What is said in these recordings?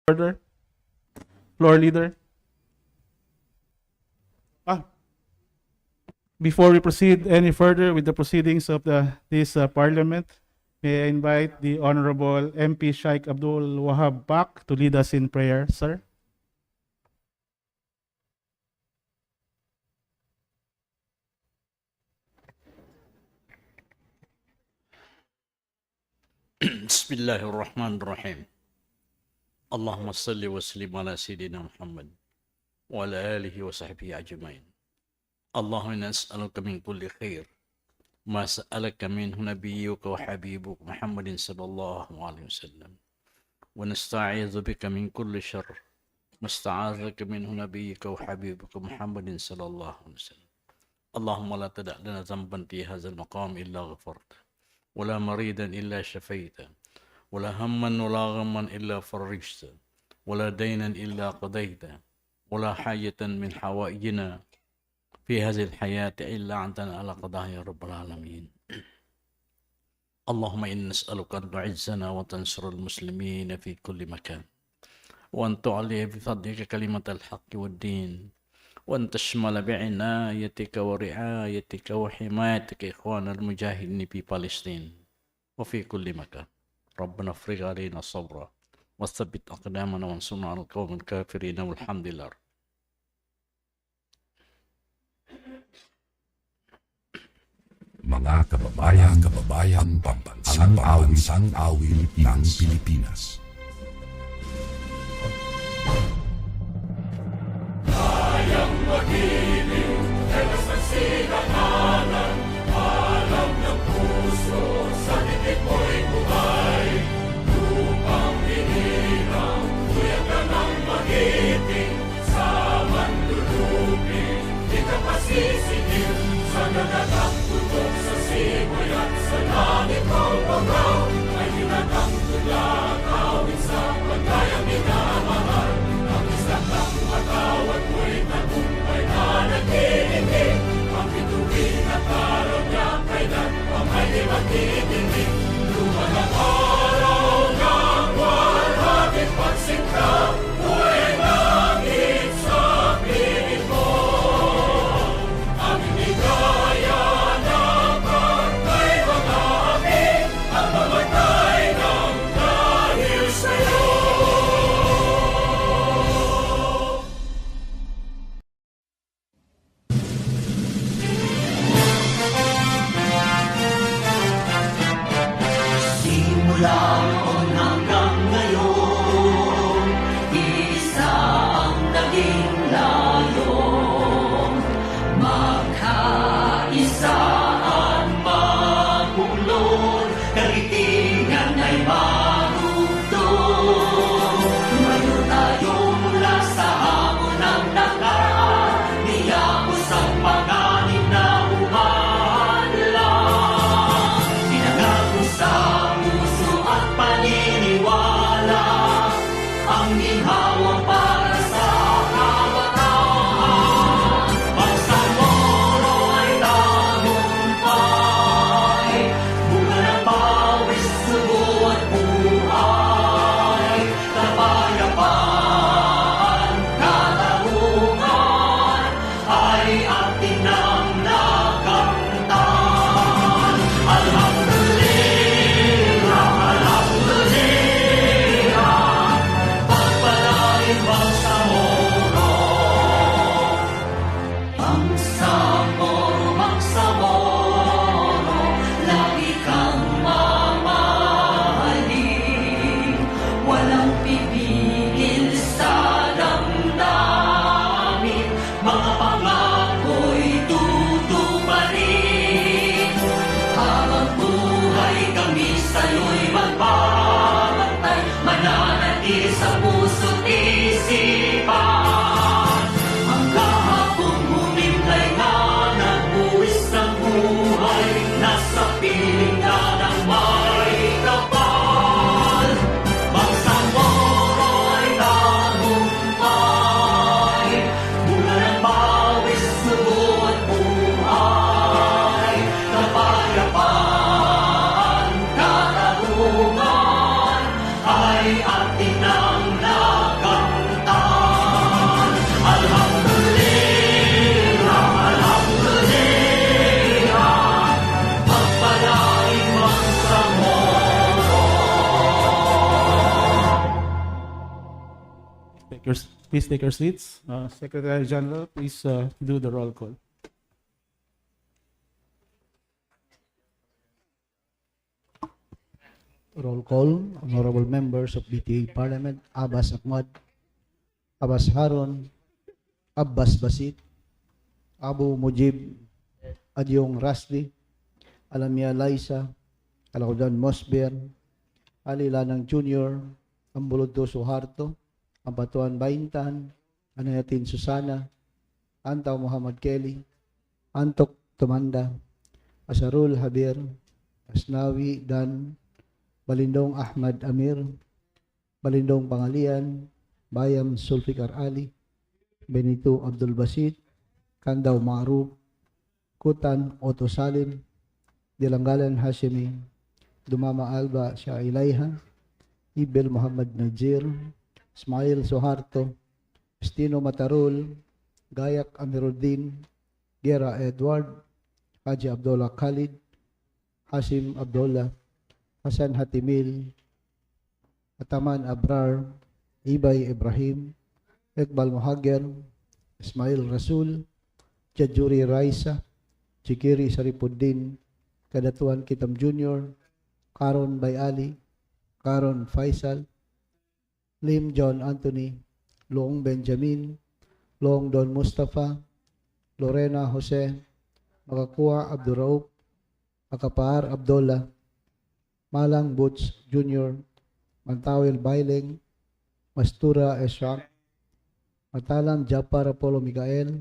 Order. Floor leader. Before we proceed any further with the proceedings of this parliament, may I invite the Honorable MP Sheikh Abdul Wahab Pak to lead us in prayer, sir. Bismillahirrahmanirrahim. Allahumma salli wa sallim ala Sayyidina Muhammad wa ala alihi wa sahbihi ajma'in. Allahumma inna nas'aluka min kulli khair ma sa'alaka minhu nabiyyuka wa habibuka Muhammadin sallallahu alaihi wasallam wa nasta'idhu bika min kulli sharr ma sta'adhaka minhu nabiyyuka wa habibuka Muhammadin sallallahu alaihi wasallam. Allahumma la tada' lana dhanban fi hadzal maqam illa ghafarta wa la maridan illa shafaita ولا هما ولا غما إلا فرجت ولا دينا إلا قضيت ولا حاجة من حوائجنا في هذه الحياة إلا عندنا على قضاء يا رب العالمين. اللهم إنا نسألك أن تعزنا وتنصر المسلمين في كل مكان وأن تعلي بفضلك كلمة الحق والدين وأن تشمل بعنايتك ورعايتك وحمايتك إخوان المجاهدين في فلسطين وفي كل مكان. ربنا افرغ علينا صبرا وثبت أقدامنا وانصرنا على القوم الكافرين والحمد لله. Mga kababayan, pambansang awit ng Pilipinas. Kayang magiliw, telas ng sinakanan, alam ng puso, sa titik mo'y buhay. Lupang hinirang, tuyag ka ng magiting, sa manlulupin, di ka pasisingil, sa nagagang tutok sa simoy at sa langit mong pagaw, ay hinatang tulad, awit sa pagkayang minamahal, ang isang ng matawad mo'y tagumpay na nag-iindig, ang bituin at araw niya kailan ang ay di magtitindig. Luman ang araw ng walhagit pagsinta, buhay langit sa piling mo. Ang inigaya ng partay mga amin, ang mamatay ng dahil sa'yo. Simula noon hanggang ngayon, isa ang naging layon. Magkaisa at magulod, karitingan ay marugtong. Tumayo tayo mula sa hamon ng nakaraan, niyapos ang panganib na umanlang. Pinangako sa puso at paniniwala, ang ginhawa para sa kabataan. Bangsamoro ay tagumpay, bunga ng pawis, sugo at buhay. Kapayapaan, katarungan, ay ating nang nakamtan. Alhamdulillah, alhamdulillah, pagpalain Bangsamoro. Bangsamoro, Bangsamoro, lagi kang mamahalin. Walang pipigil sa damdamin, mga pangako'y tutuparin. Habang buhay kami sa'yo'y magbabantay, mananatili sa puso't isipan. Ang kahapong humimlay na nagbuwis ng buhay, nasa piling na ng may kapal. Bangsamoro ay tagumpay, bunga ng pawis, sugo at buhay. Kapayapaan, katarungan, ay ating nang Please take your seats. Secretary General, please do the roll call. Roll call, honorable members of BTA Parliament, Abbas Ahmad, Abbas Harun, Abbas Basit, Abu Mujib, Adyong Rasli, Alamia Laisa, Alaudan Mosber, Ali Lanang Jr., Ambuludo Suharto, Ampatuan Baintan, Anayatin Susana, Antaw Muhammad Kelly, Antok Tumanda, Asarul Habir, Asnawi Dan, Balindong Ahmad Amir, Balindong Pangalian, Bayam Sulfikar Ali, Benito Abdul Basit, Kandaw Maruf, Kutan Otto Salim, Dilanggalan Hashimi, Dumama Alba Shailaiha, Ibel Muhammad Najir, Ismail Soharto, Estino Matarul, Gayak Amiruddin, Gera Edward, Haji Abdullah Khalid, Hasim Abdullah, Hasan Hatimil, Ataman Abrar, Ibay Ibrahim, Iqbal Muhagger, Ismail Rasul, Jajuri Raisa, Chikiri Saripuddin, Kadatuan Kitam Jr., Karon Bayali, Karon Faisal, Lim John Anthony, Long Benjamin, Long Don Mustafa, Lorena Jose, Makakua Abduraub, Makapar Abdullah, Malang Butch Jr., Mantawil Baileng, Mastura Eshak, Matalang Japar Apollo Miguel,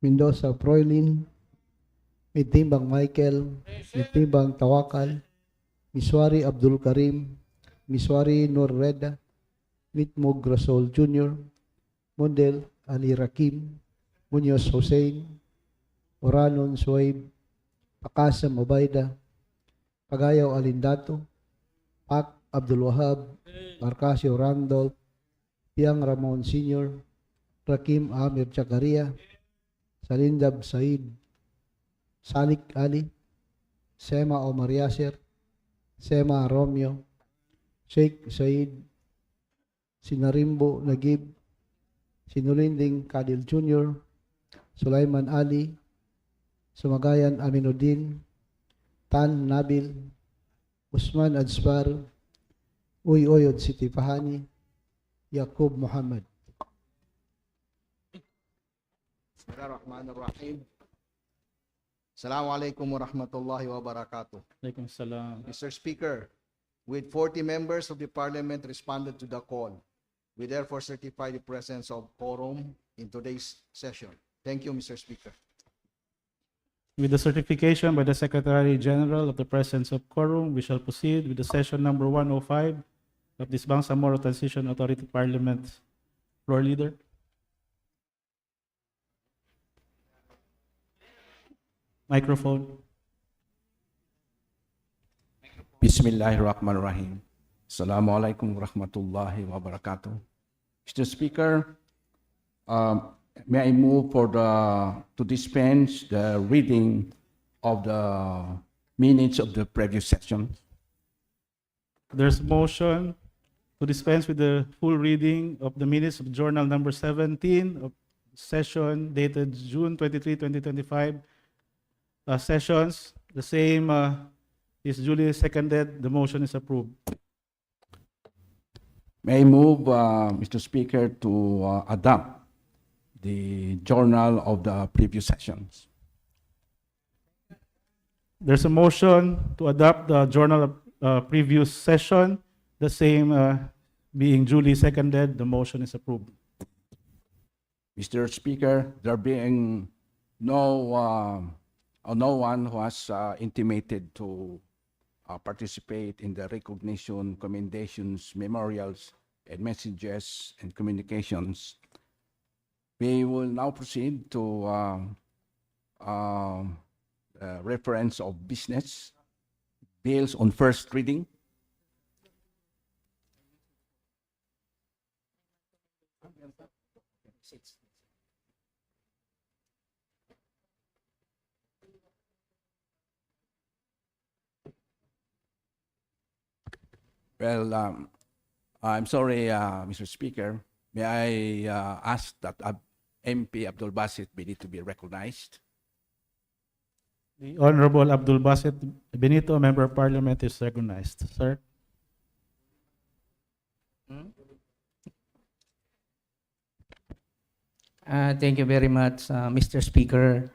Mendoza Froilin, Mitimbang Michael, Mitimbang Tawakal, Miswari Abdul Karim, Miswari Nur Reda, Mitmog Rasol Jr., Mondel Ali Rakim, Munoz Hussein, Oranon Suwaib, Pakasam Obaida, Pagayaw Alindato, Pak Abdul Wahab, Marcasio Randolph, Piang Ramon Sr., Rakim Amir Chakaria, Salindab Said, Salik Ali, Sema Omar Yasser, Sema Romeo, Sheikh Said, Sinarimbo Nagib, Sinulinding Kadil Jr., Sulaiman Ali, Sumagayan Aminuddin, Tan Nabil, Usman Adsfar, Uyoyod Siti Fahani, Yakub Muhammad. Bismillahirrahmanirrahim. Assalamualaikum warahmatullahi wabarakatuh. Alaikum salam. Mr. Speaker, with 40 members of the Parliament responded to the call, we therefore certify the presence of quorum in today's session. Thank you, Mr. Speaker. With the certification by the Secretary General of the presence of quorum, we shall proceed with the session number 105 of this Bangsamoro Transition Authority Parliament. Floor Leader. Microphone. Bismillahirrahmanirrahim. Assalamualaikum warahmatullahi wabarakatuh. Mr. Speaker, may I move to dispense the reading of the minutes of the previous session? There's motion to dispense with the full reading of the minutes of Journal number 17 of session dated June 23, 2025. Sessions, the same is duly seconded. The motion is approved. May I move, Mr. Speaker, to adopt the journal of the previous sessions? There's a motion to adopt the journal of previous session, the same being duly seconded. The motion is approved. Mr. Speaker, there being no one who has intimated to participate in the recognition, commendations, memorials, and messages and communications, we will now proceed to reference of business, bills on first reading. Well, I'm sorry, Mr. Speaker. May I ask that MP Abdul Basit be need to be recognized? The Honorable Abdul Basit Benito, Member of Parliament, is recognized. Sir. Thank you very much, Mr. Speaker.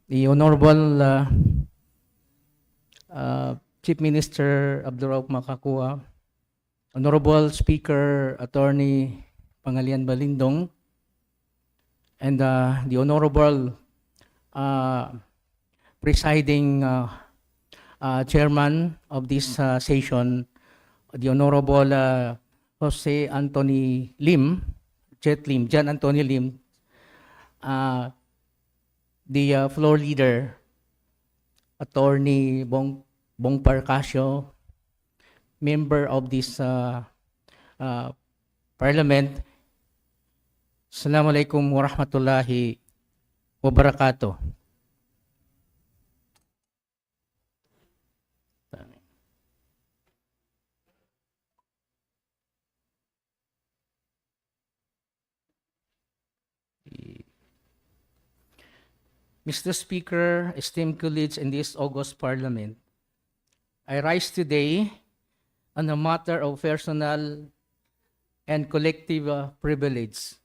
The Honorable Chief Minister Abdurrauf Makakua, Honorable Speaker Attorney Pangalian Balindong, and the Honorable Presiding Chairman of this session, the Honorable Jose Anthony Lim, John Anthony Lim, the floor leader, Attorney Bong Parcasio, member of this Parliament. Assalamualaikum warahmatullahi wabarakatuh. Mr. Speaker, esteemed colleagues in this August Parliament, I rise today on a matter of personal and collective privilege.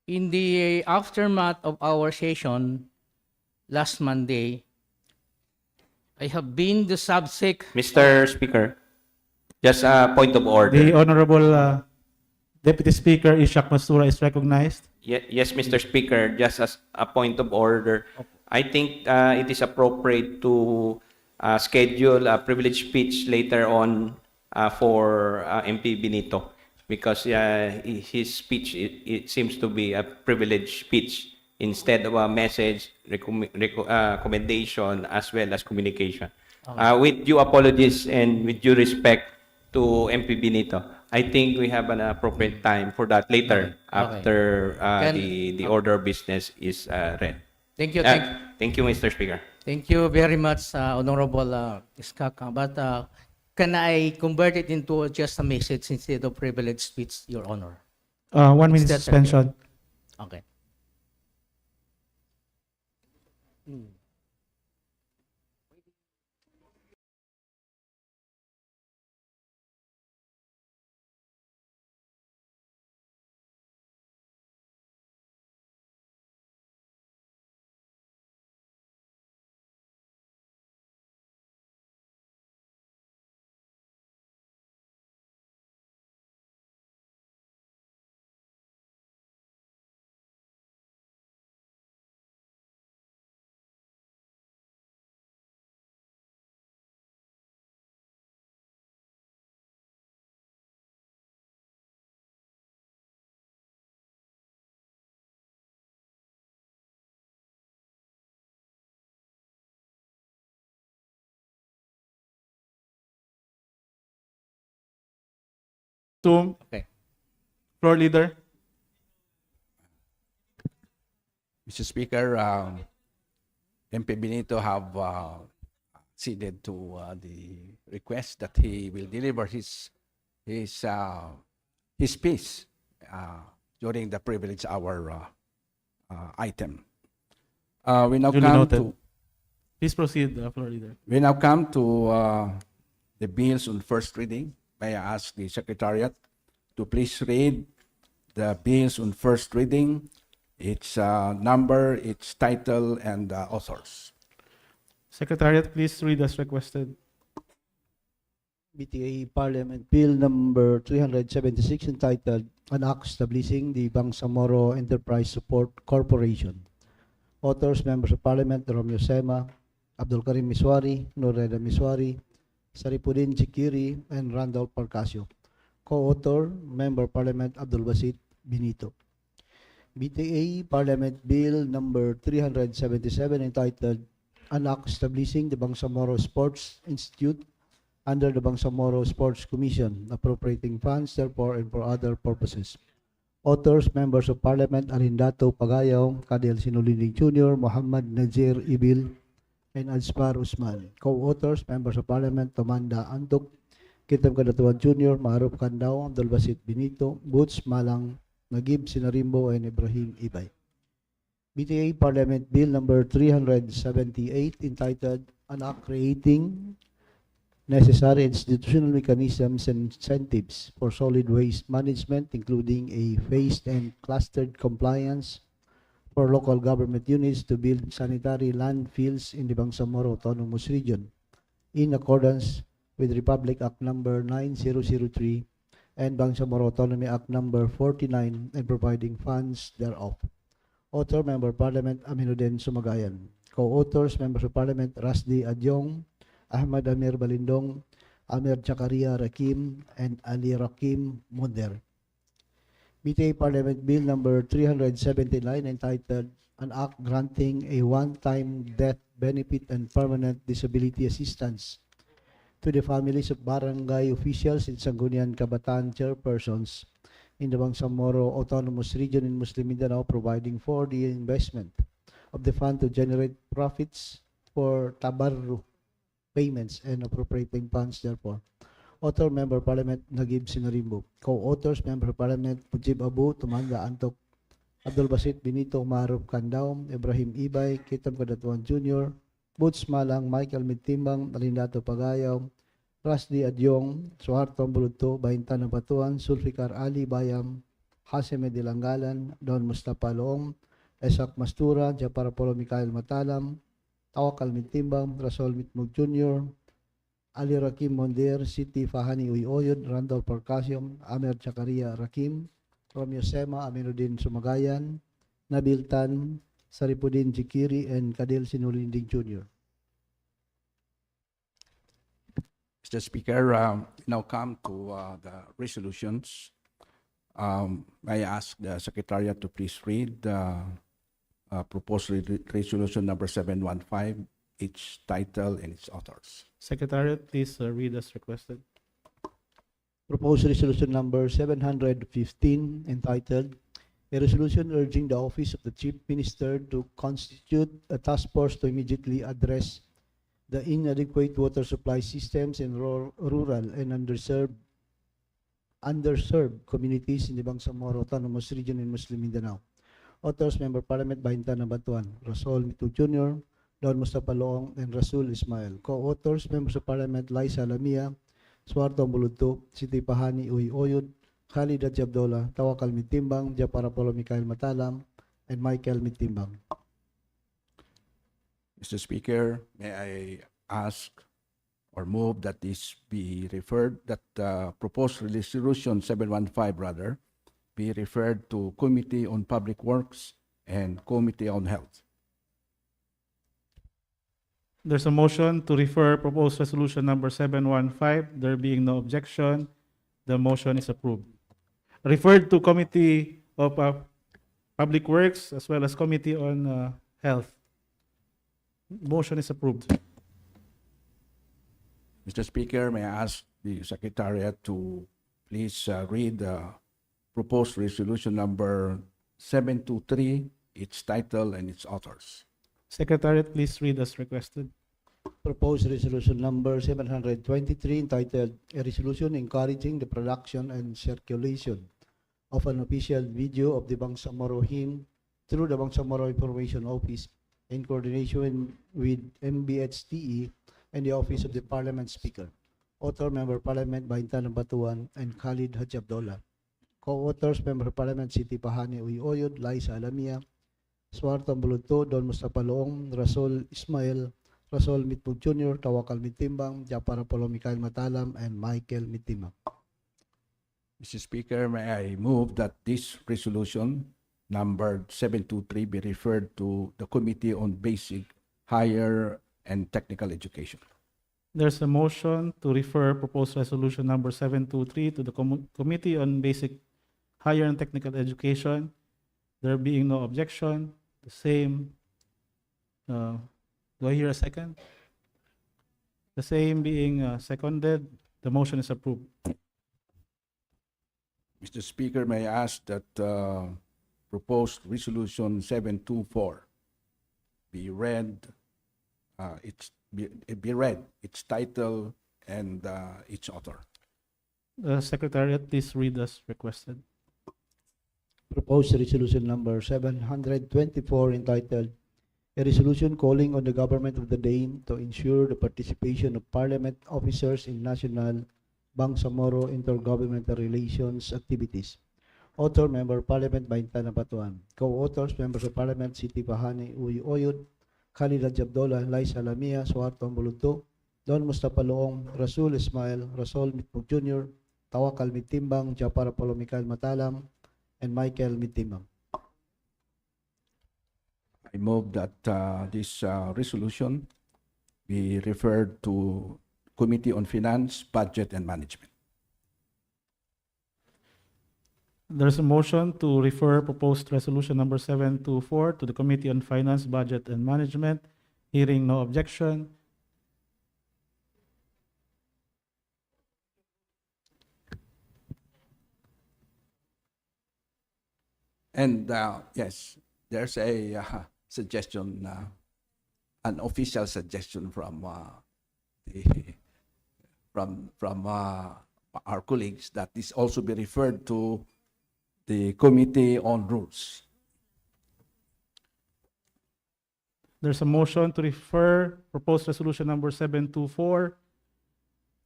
In the aftermath of our session last Monday, I have been the subject. Mr. Speaker, just a point of order. The Honorable Deputy Speaker Ishak Mastura is recognized. Yes, Mr. Speaker, just as a point of order, I think it is appropriate to schedule a privilege speech later on for MP Benito because his speech it seems to be a privilege speech instead of a message, recommendation, as well as communication. With due apologies and with due respect to MP Benito, I think we have an appropriate time for that later after the order of business is read. Thank you. Thank you, Mr. Speaker. Thank you very much, Honorable Iskaka. But can I convert it into just a message instead of privilege speech, Your Honor? 1 minute Is that suspension. Okay. Okay. Floor leader. Mr. Speaker, MP Benito have ceded to the request that he will deliver his speech during the privilege hour item. We now Duly come noted. to Please proceed, floor leader. we now come to the bills on first reading. May I ask the Secretariat to please read the bills on first reading, its number, its title, and authors. Secretariat, please read as requested. BTA Parliament Bill number 376 entitled An Act Establishing the Bangsamoro Enterprise Support Corporation. Authors, Members of Parliament, Romeo Sema, Abdul Karim Miswari, Noreda Miswari, Saripudin Chikiri, and Randolph Parcasio. Co-author, Member of Parliament Abdul Basit Benito. BTA Parliament Bill number 377 entitled An Act Establishing the Bangsamoro Sports Institute under the Bangsamoro Sports Commission, appropriating funds therefore and for other purposes. Authors, Members of Parliament Arindato Pagayaw, Kadel Sinulinding Jr., Muhammad Najir Ibil, and Alsmar Usman. Co-authors, Members of Parliament Tomanda Antuk, Kitam Kadatuan Jr., Maaruf Kandao, Abdul Basit Benito, Boots Malang, Nagib Sinarimbo, and Ibrahim Ibay. BTA Parliament Bill number 378 entitled An Act Creating Necessary Institutional Mechanisms and Incentives for Solid Waste Management, including a phased and clustered compliance for local government units to build sanitary landfills in the Bangsamoro Autonomous Region, in accordance with Republic Act number 9003 and Bangsamoro Autonomy Act number 49, and providing funds thereof. Author, Member of Parliament Aminuddin Sumagayan. Co-authors, Members of Parliament Rasdi Adyong, Ahmad Amir Balindong, Amir Zakaria Rakim, and Ali Rakim Munder. BTA Parliament Bill number 379 entitled An Act Granting a One-Time Death Benefit and Permanent Disability Assistance to the families of barangay officials and Sangguniang Kabataan chairpersons in the Bangsamoro Autonomous Region in Muslim Mindanao, providing for the investment of the fund to generate profits for tabarru payments and appropriating funds therefore. Author, Member of Parliament Nagib Sinarimbo. Co-authors, Member of Parliament Mujib Abu, Tumanda Antok, Abdul Basit Benito, Maruf Kandaum, Ibrahim Ibay, Kitam Kadatuan Jr., Boots Malang, Michael Mintimbang, Nalindato Pagayaw, Rasdi Adyong, Suharto Bulutto, Bahintan ng Patuan, Sulfikar Ali Bayam, Haseme Dilanggalan, Don Mustafa Loong, Esak Mastura, Japar Apollo Mikael Matalam, Tawakal Mintimbang, Rasol Mitmug Jr., Ali Rakim Mondir, Siti Fahani Uyoyod, Randolph Parcasium, Amer Zakaria Rakim, Romeo Sema, Aminuddin Sumagayan, Nabil Tan, Saripudin Jikiri, and Kadil Sinulinding Jr. Mr. Speaker, now come to the resolutions. May I ask the Secretariat to please read proposed resolution number 715, its title and its authors. Secretariat, please read as requested. Proposed resolution number 715 entitled A Resolution Urging the Office of the Chief Minister to constitute a task force to immediately address the inadequate water supply systems in rural and underserved communities in the Bangsamoro Autonomous Region in Muslim Mindanao. Authors, Member of Parliament Bahintan ng Batuan, Rasol Mitu Jr., Don Mustafa Loong, and Rasul Ismail. Co-authors, Members of Parliament Liza Lamia, Suarto Bulutto, Siti Pahani Uy Oyod, Khalid Haji Abdullah, Tawakal Mintimbang, Japar Apollo Mikael Matalam, and Michael Mintimbang. Mr. Speaker, may I ask or move that this be referred, that proposed resolution 715 be referred to Committee on Public Works and Committee on Health. There's a motion to refer proposed resolution number 715. There being no objection, the motion is approved. Referred to Committee of Public Works as well as Committee on Health. Motion is approved. Mr. Speaker, may I ask the Secretariat to please read proposed resolution number 723, its title and its authors. Secretariat, please read as requested. Proposed resolution number 723 entitled A Resolution Encouraging the Production and Circulation of an Official Video of the Bangsamoro Hymn through the Bangsamoro Information Office in coordination with MBHTE and the Office of the Parliament Speaker. Author, Member of Parliament Bahintan ng Batuan, and Khalid Haji Abdullah. Co-authors, Member of Parliament Siti Pahani Uy Oyod, Liza Alamia, Suarto Bulutto, Don Mustafa Loong, Rasul Ismail, Rasol Mitmug Jr., Tawakal Mintimbang, Japar Apollo Mikael Matalam, and Michael Mintimbang. Mr. Speaker, may I move that this resolution number 723 be referred to the Committee on Basic, Higher, and Technical Education. There's a motion to refer proposed resolution number 723 to the Committee on Basic, Higher, and Technical Education. There being no objection, the same. Do I hear a second? The same being seconded, the motion is approved. Mr. Speaker, may I ask that proposed resolution 724 be read, its title and its author. Secretariat, please read as requested. Proposed resolution number 724 entitled, "A resolution calling on the government of the Dame to ensure the participation of Parliament officers in national Bangsamoro intergovernmental relations activities." Author, Member of Parliament Baintana Batuan. Co-authors, Members of Parliament Siti Bahani Uy Oyod, Khalid Abdullah, Liza Lamia, Suharto Ambuludto, Don Mustafa Loong, Rasul Ismail, Rasol Mitmug Jr., Tawakal Mitimbang, Japar Apollo Matalam, and Michael Mitimbang. I move that this resolution be referred to Committee on Finance, Budget, and Management. There's a motion to refer proposed resolution number 724 to the Committee on Finance, Budget, and Management. Hearing no objection. And yes, there's a suggestion, an official suggestion from the from our colleagues that this also be referred to the Committee on Rules. There's a motion to refer proposed resolution number 724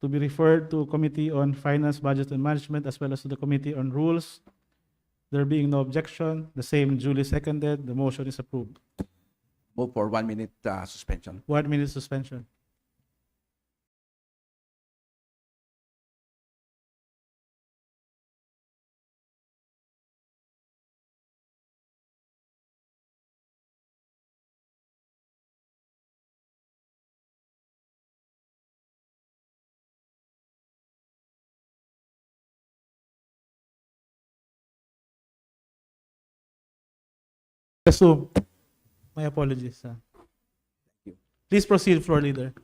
to be referred to Committee on Finance, Budget, and Management, as well as to the Committee on Rules. There being no objection, the same duly seconded, the motion is approved. Move for 1 minute suspension. 1 minute suspension. Resume. My apologies. you. Please proceed, Floor Leader.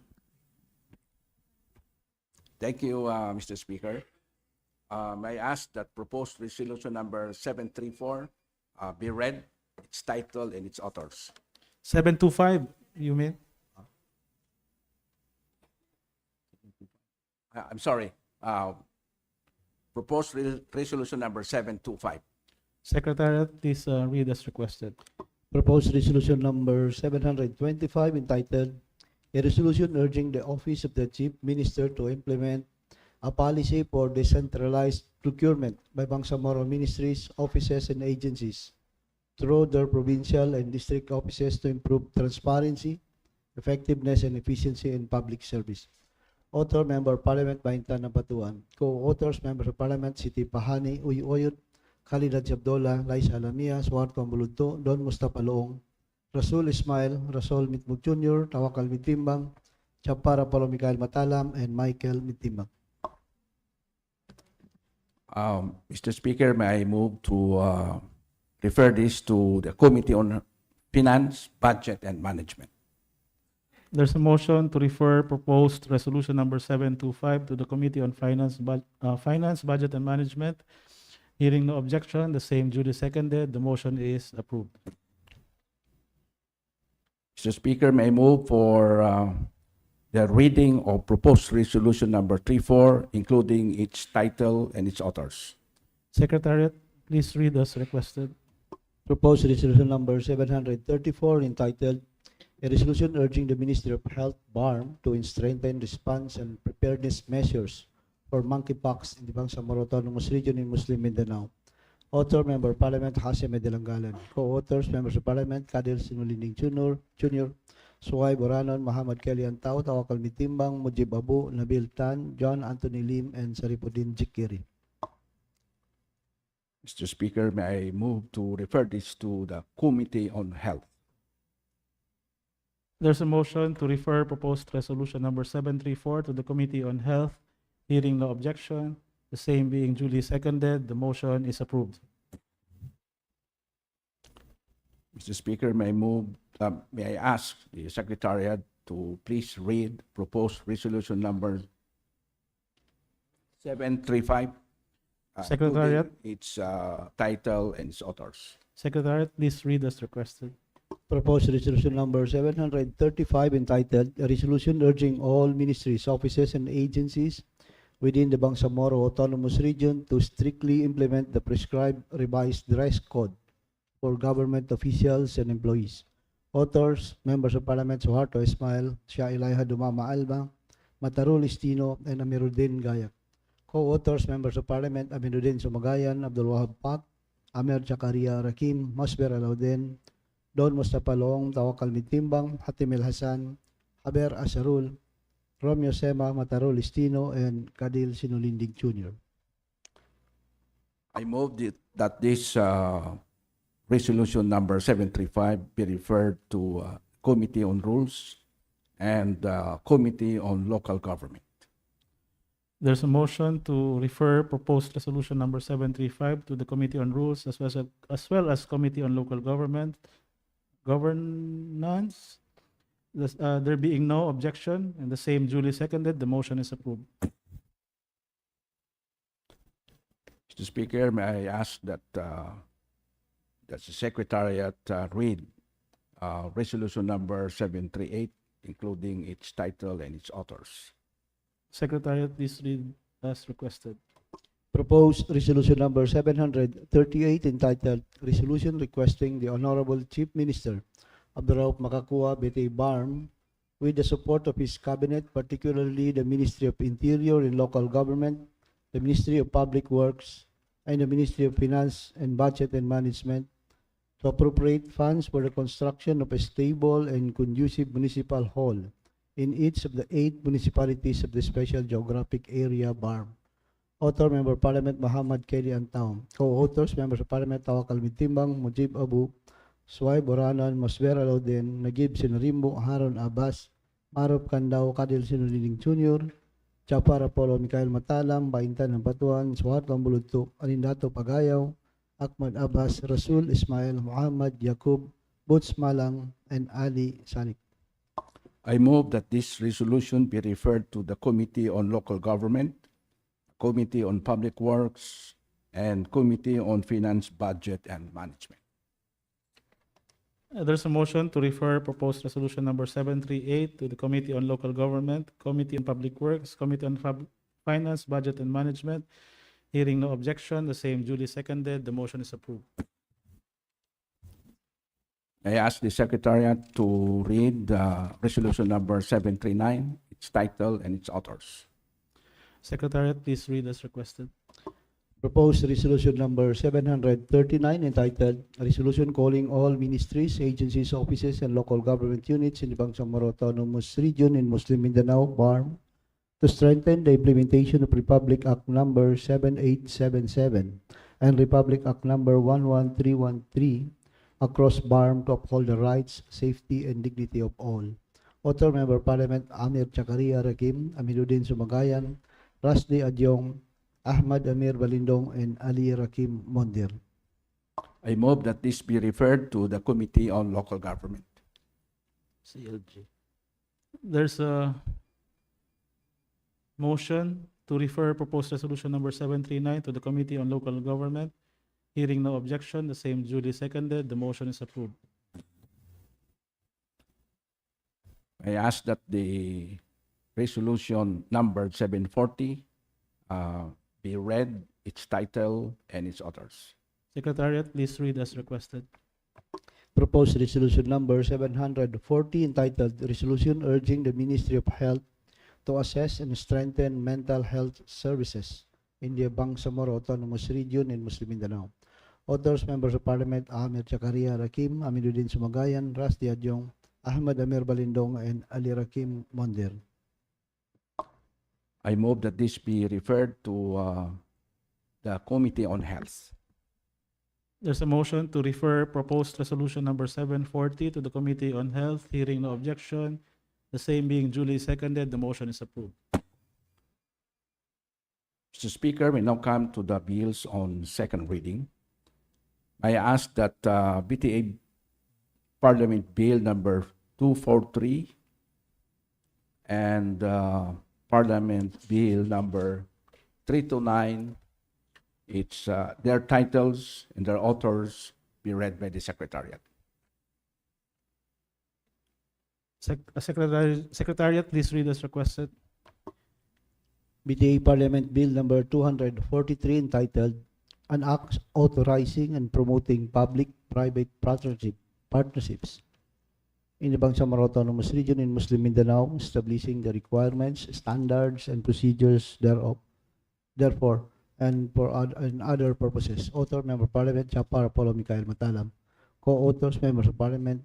Thank you, Mr. Speaker. May I ask that proposed resolution number 734 be read, its title and its authors. 725, you mean? I'm sorry. Proposed resolution number 725. Secretariat, please read as requested. Proposed resolution number 725 entitled, "A resolution urging the Office of the Chief Minister to implement a policy for decentralized procurement by Bangsamoro ministries, offices, and agencies through their provincial and district offices to improve transparency, effectiveness, and efficiency in public service." Author, Member of Parliament Baintana Batuan. Co-authors, Members of Parliament Siti Pahani Uy Oyod, Khalid Abdullah, Liza Lamia, Suharto Ambuludto, Don Mustafa Loong, Rasul Ismail, Rasol Mitmug Jr., Tawakal Mitimbang, Japar Apollo Matalam, and Michael Mitimbang. Mr. Speaker, may I move to refer this to the Committee on Finance, Budget, and Management. There's a motion to refer proposed resolution number 725 to the Committee on Finance, Budget, and Management. Hearing no objection, the same duly seconded, the motion is approved. Mr. Speaker, may I move for the reading of proposed resolution number 34, including its title and its authors. Secretariat, please read as requested. Proposed resolution number 734 entitled, "A resolution urging the Ministry of Health, BARM, to strengthen response and preparedness measures for monkeypox in the Bangsamoro Autonomous Region in Muslim Mindanao." Author, Member of Parliament Hasim Edelangalan. Co-authors, Members of Parliament Kadil Sinulinding Jr., Suway Boranon, Muhammad Kelly Antao, Tawakal Mitimbang, Mujib Abu, Nabil Tan, John Anthony Lim, and Saripudin Jikiri. Mr. Speaker, may I move to refer this to the Committee on Health. There's a motion to refer proposed resolution number 734 to the Committee on Health. Hearing no objection, the same being duly seconded, the motion is approved. Mr. Speaker, may I ask the Secretariat to please read proposed resolution number 735. Secretariat. including its title and its authors. Secretariat, please read as requested. Proposed resolution number 735 entitled, "A resolution urging all ministries, offices, and agencies within the Bangsamoro Autonomous Region to strictly implement the prescribed revised dress code for government officials and employees. Authors, Members of Parliament Suharto Ismail, Shah Ilaiha Dumama Alba, Matarul Istino, and Amiruddin Gayak. Co-authors, Members of Parliament Aminuddin Sumagayan, Abdul Wahab Pak, Amer Zakaria Rakim, Masber Alaudin, Don Mustafa Long, Tawakal Mitimbang, Hatimil Hasan, Haber Asarul, Romeo Sema, Matarul Istino, and Kadil Sinulindig Jr. I move that this resolution number 735 be referred to Committee on Rules and Committee on Local Government. There's a motion to refer proposed resolution number 735 to the Committee on Rules as well as Committee on Local Governance. There being no objection and the same duly seconded, the motion is approved. Mr. Speaker, may I ask that the Secretariat read resolution number 738, including its title and its authors. Secretariat, please read as requested. Proposed resolution number 738 entitled Resolution Requesting the Honorable Chief Minister of the Rauf Makakua BTA Barm with the support of his cabinet, particularly the Ministry of Interior and Local Government, the Ministry of Public Works, and the Ministry of Finance and Budget and Management to appropriate funds for the construction of a stable and conducive municipal hall in each of the 8 municipalities of the Special Geographic Area BARM. Author, Member of Parliament Muhammad Kedi Antaw. Co-authors, Members of Parliament Tawakal Mitimbang, Mujib Abu, Suway Boranan, Masber Alaudin, Nagib Sinarimbo, Haron Abbas, Marop Kandao, Kadil Sinulining Jr., Chapar Apollo Mikael Matalam, Baintan ng Batuan, Suharto Ambuludto, Anindato Pagayaw, Ahmad Abbas, Rasul Ismail, Muhammad Yakub, Boots Malang, and Ali Sanik. I move that this resolution be referred to the Committee on Local Government, Committee on Public Works, and Committee on Finance, Budget, and Management. There's a motion to refer proposed resolution number 738 to the Committee on Local Government, Committee on Public Works, Committee on Finance, Budget, and Management. Hearing no objection, the same duly seconded, the motion is approved. I ask the Secretariat to read resolution number 739, its title and its authors. Secretariat, please read as requested. Proposed resolution number 739 entitled Resolution Calling All Ministries, Agencies, Offices, and Local Government Units in the Bangsamoro Autonomous Region in Muslim Mindanao, BARM, to strengthen the implementation of Republic Act number 7877 and Republic Act number 11313 across BARM to uphold the rights, safety, and dignity of all. Author, Member of Parliament Amir Zakaria Rakim, Aminuddin Sumagayan, Rasdi Adyong, Ahmad Amir Balindong, and Ali Rakim Mondir. I move that this be referred to the Committee on Local Government. CLG. There's a motion to refer proposed resolution number 739 to the Committee on Local Government. Hearing no objection, the same duly seconded, the motion is approved. I ask that the resolution number 740 be read, its title and its authors. Secretariat, please read as requested. Proposed resolution number 740 entitled Resolution Urging the Ministry of Health to assess and strengthen mental health services in the Bangsamoro Autonomous Region in Muslim Mindanao. Authors, Members of Parliament Amir Zakaria Rakim, Aminuddin Sumagayan, Rasdi Adyong, Ahmad Amir Balindong, and Ali Rakim Mondir. I move that this be referred to the Committee on Health. There's a motion to refer proposed resolution number 740 to the Committee on Health. Hearing no objection, the same being duly seconded, the motion is approved. Mr. Speaker, we now come to the bills on second reading. I ask that BTA Parliament Bill number 243 and Parliament Bill number 329, their titles and their authors be read by the Secretariat. Secretariat, please read as requested. BTA Parliament Bill number 243 entitled An Act Authorizing and Promoting Public-Private Partnerships in the Bangsamoro Autonomous Region in Muslim Mindanao, establishing the requirements, standards, and procedures thereof, therefore, and and other purposes. Author, Member of Parliament, Jafar Apollo Michael Matalam. Co-authors, Members of Parliament,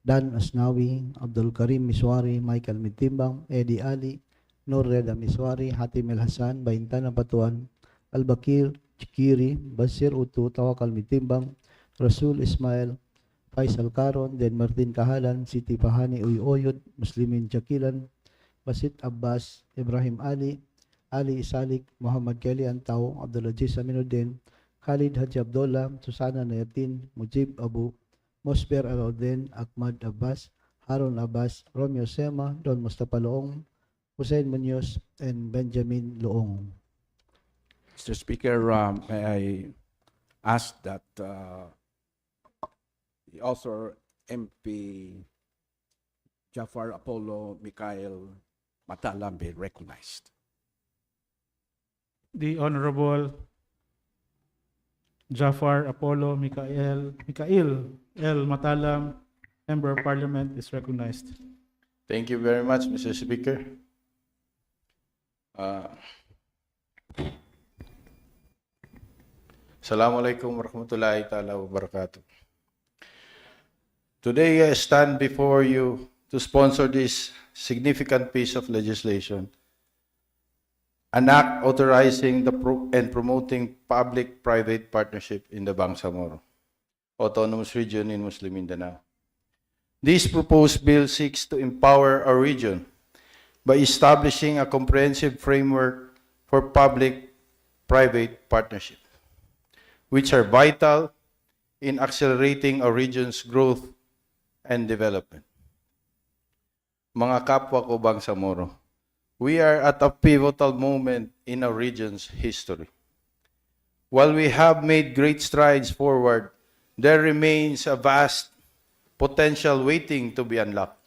Dan Asnawi, Abdul Karim Miswari, Michael Mitimbang, Eddie Ali, Nur Reda Miswari, Hatim El Hassan, Baintan Batuan, Al-Bakir, Chikiri, Basir Utu, Tawakal Mitimbang, Rasul Ismail, Faisal Karon, Den Martin Kahalan, Siti Pahani Uyoyod, Muslimin Jakilan, Basit Abbas, Ibrahim Ali, Ali Isalik, Muhammad Kelly Antao, Abdulaziz Aminuddin, Khalid Haji Abdullah, Susana Nayatin, Mujib Abu, Mosber Alaudin, Ahmad Abbas, Harun Abbas, Romeo Sema, Don Mustafa Loong, Hussein Munoz, and Benjamin Loong. Mr. Speaker, may I ask that the author MP Jafar Apollo Michael Matalam be recognized. The Honorable Jafar Apollo Mikael L. Matalam, Member of Parliament, is recognized. Thank you very much, Mr. Speaker. Assalamualaikum warahmatullahi ta'ala wabarakatuh. Today I stand before you to sponsor this significant piece of legislation, an act authorizing and promoting public-private partnership in the Bangsamoro Autonomous Region in Muslim Mindanao. This proposed bill seeks to empower our region by establishing a comprehensive framework for public-private partnership, which are vital in accelerating our region's growth and development. Mga kapwa ko Bangsamoro, we are at a pivotal moment in our region's history. While we have made great strides forward, there remains a vast potential waiting to be unlocked.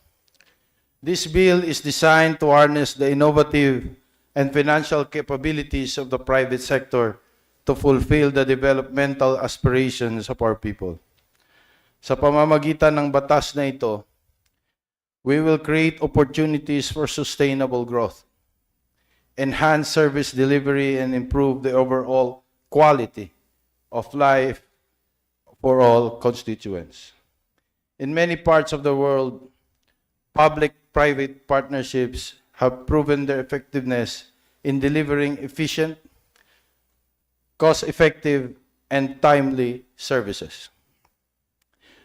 This bill is designed to harness the innovative and financial capabilities of the private sector to fulfill the developmental aspirations of our people. Sa pamamagitan ng batas na ito, we will create opportunities for sustainable growth, enhance service delivery, and improve the overall quality of life for all constituents. In many parts of the world, public-private partnerships have proven their effectiveness in delivering efficient, cost-effective, and timely services.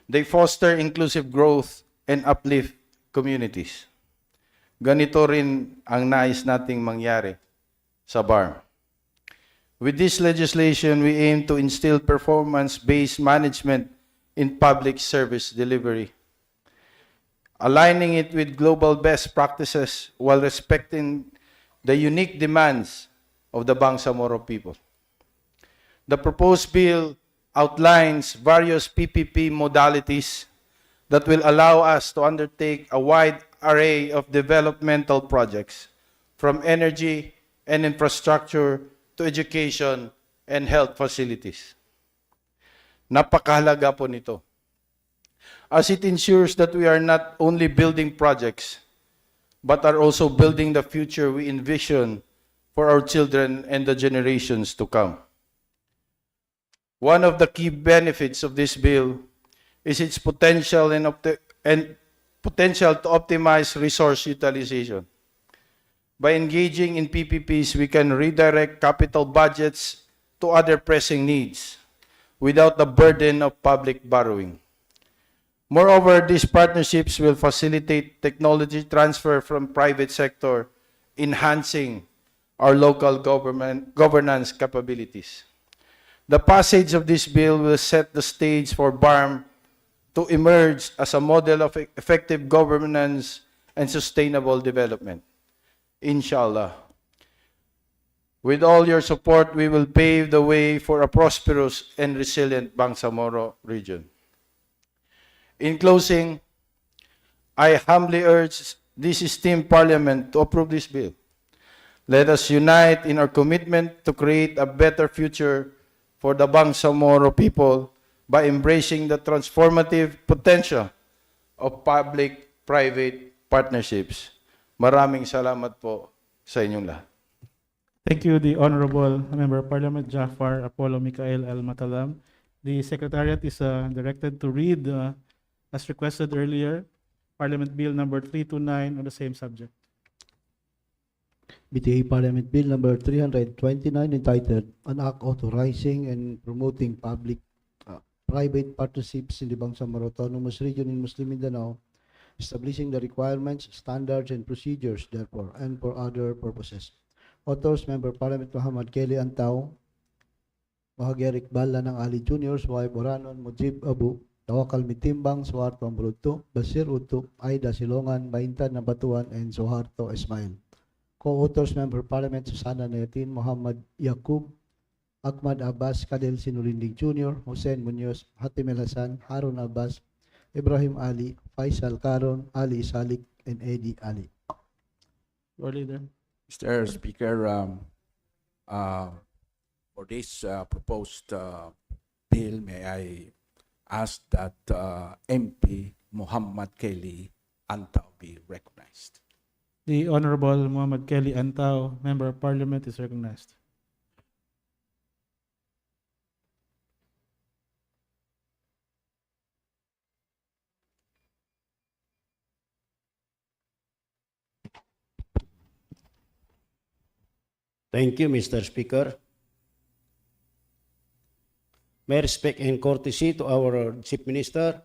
They foster inclusive growth and uplift communities. Ganito rin ang nais nating mangyari sa BARM. With this legislation, we aim to instill performance-based management in public service delivery, aligning it with global best practices while respecting the unique demands of the Bangsamoro people. The proposed bill outlines various PPP modalities that will allow us to undertake a wide array of developmental projects, from energy and infrastructure to education and health facilities. Napakahalaga po nito, as it ensures that we are not only building projects, but are also building the future we envision for our children and the generations to come. One of the key benefits of this bill is its potential potential to optimize resource utilization. By engaging in PPPs, we can redirect capital budgets to other pressing needs without the burden of public borrowing. Moreover, these partnerships will facilitate technology transfer from private sector, enhancing our local governance capabilities. The passage of this bill will set the stage for BARM to emerge as a model of effective governance and sustainable development. Inshallah. With all your support, we will pave the way for a prosperous and resilient Bangsamoro region. In closing, I humbly urge this esteemed Parliament to approve this bill. Let us unite in our commitment to create a better future for the Bangsamoro people by embracing the transformative potential of public-private partnerships. Maraming salamat po sa inyong lahat. Thank you, the Honorable Member of Parliament Jafar Apollo Micael Al Matalam. The Secretariat is directed to read, as requested earlier, Parliament Bill number 329 on the same subject. BTA Parliament Bill number 329 entitled An Act Authorizing and Promoting Public-Private Partnerships in the Bangsamoro Autonomous Region in Muslim Mindanao, establishing the requirements, standards, and procedures therefore, and for other purposes. Authors, Member Parliament Muhammad Kelly Antao, Mahagerik Bala ng Ali Jr., Suwaib Oranon, Mujib Abu, Tawakal Mitimbang, Suharto Ambruto, Basir Utup, Aida Silongan, Maintan Nabatuan, and Suharto Ismail. Co-authors, Member Parliament Susana Netin, Muhammad Yakub, Ahmad Abbas, Kadel Sinulinding Jr., Hussein Munoz, Hatim El Hassan, Harun Abbas, Ibrahim Ali, Faisal Karon, Ali Salik, and Eddie Ali. Your Leader. Mr. Speaker, for this proposed bill, may I ask that MP Muhammad Kelly Antao be recognized. The Honorable Muhammad Kelly Antao, Member of Parliament, is recognized. Thank you, Mr. Speaker. May respect and courtesy to our Chief Minister,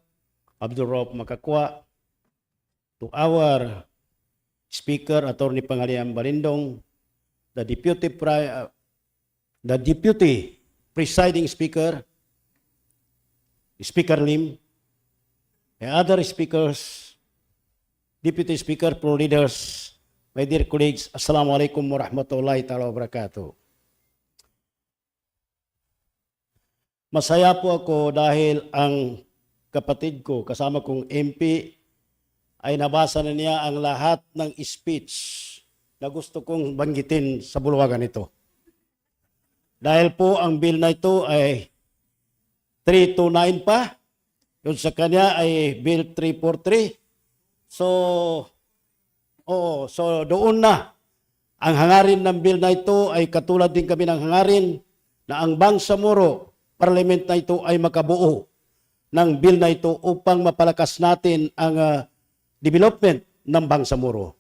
Abdul Rauf Makakwa, to our Speaker, Attorney Pangalian Balindong, the Deputy Presiding Speaker, Speaker Lim, and other speakers, Deputy Speaker, Pro Leaders, my dear colleagues, Assalamualaikum warahmatullahi ta'ala wabarakatuh. Masaya po ako dahil ang kapatid ko, kasama kong MP, ay nabasa na niya ang lahat ng speech na gusto kong banggitin sa bulwagan ito. Dahil po ang bill na ito ay 329 pa, yun sa kanya ay Bill 343. So doon na. Ang hangarin ng bill na ito ay katulad din kami ng hangarin na ang Bangsamoro Parliament na ito ay makabuo ng bill na ito upang mapalakas natin ang development ng Bangsamoro.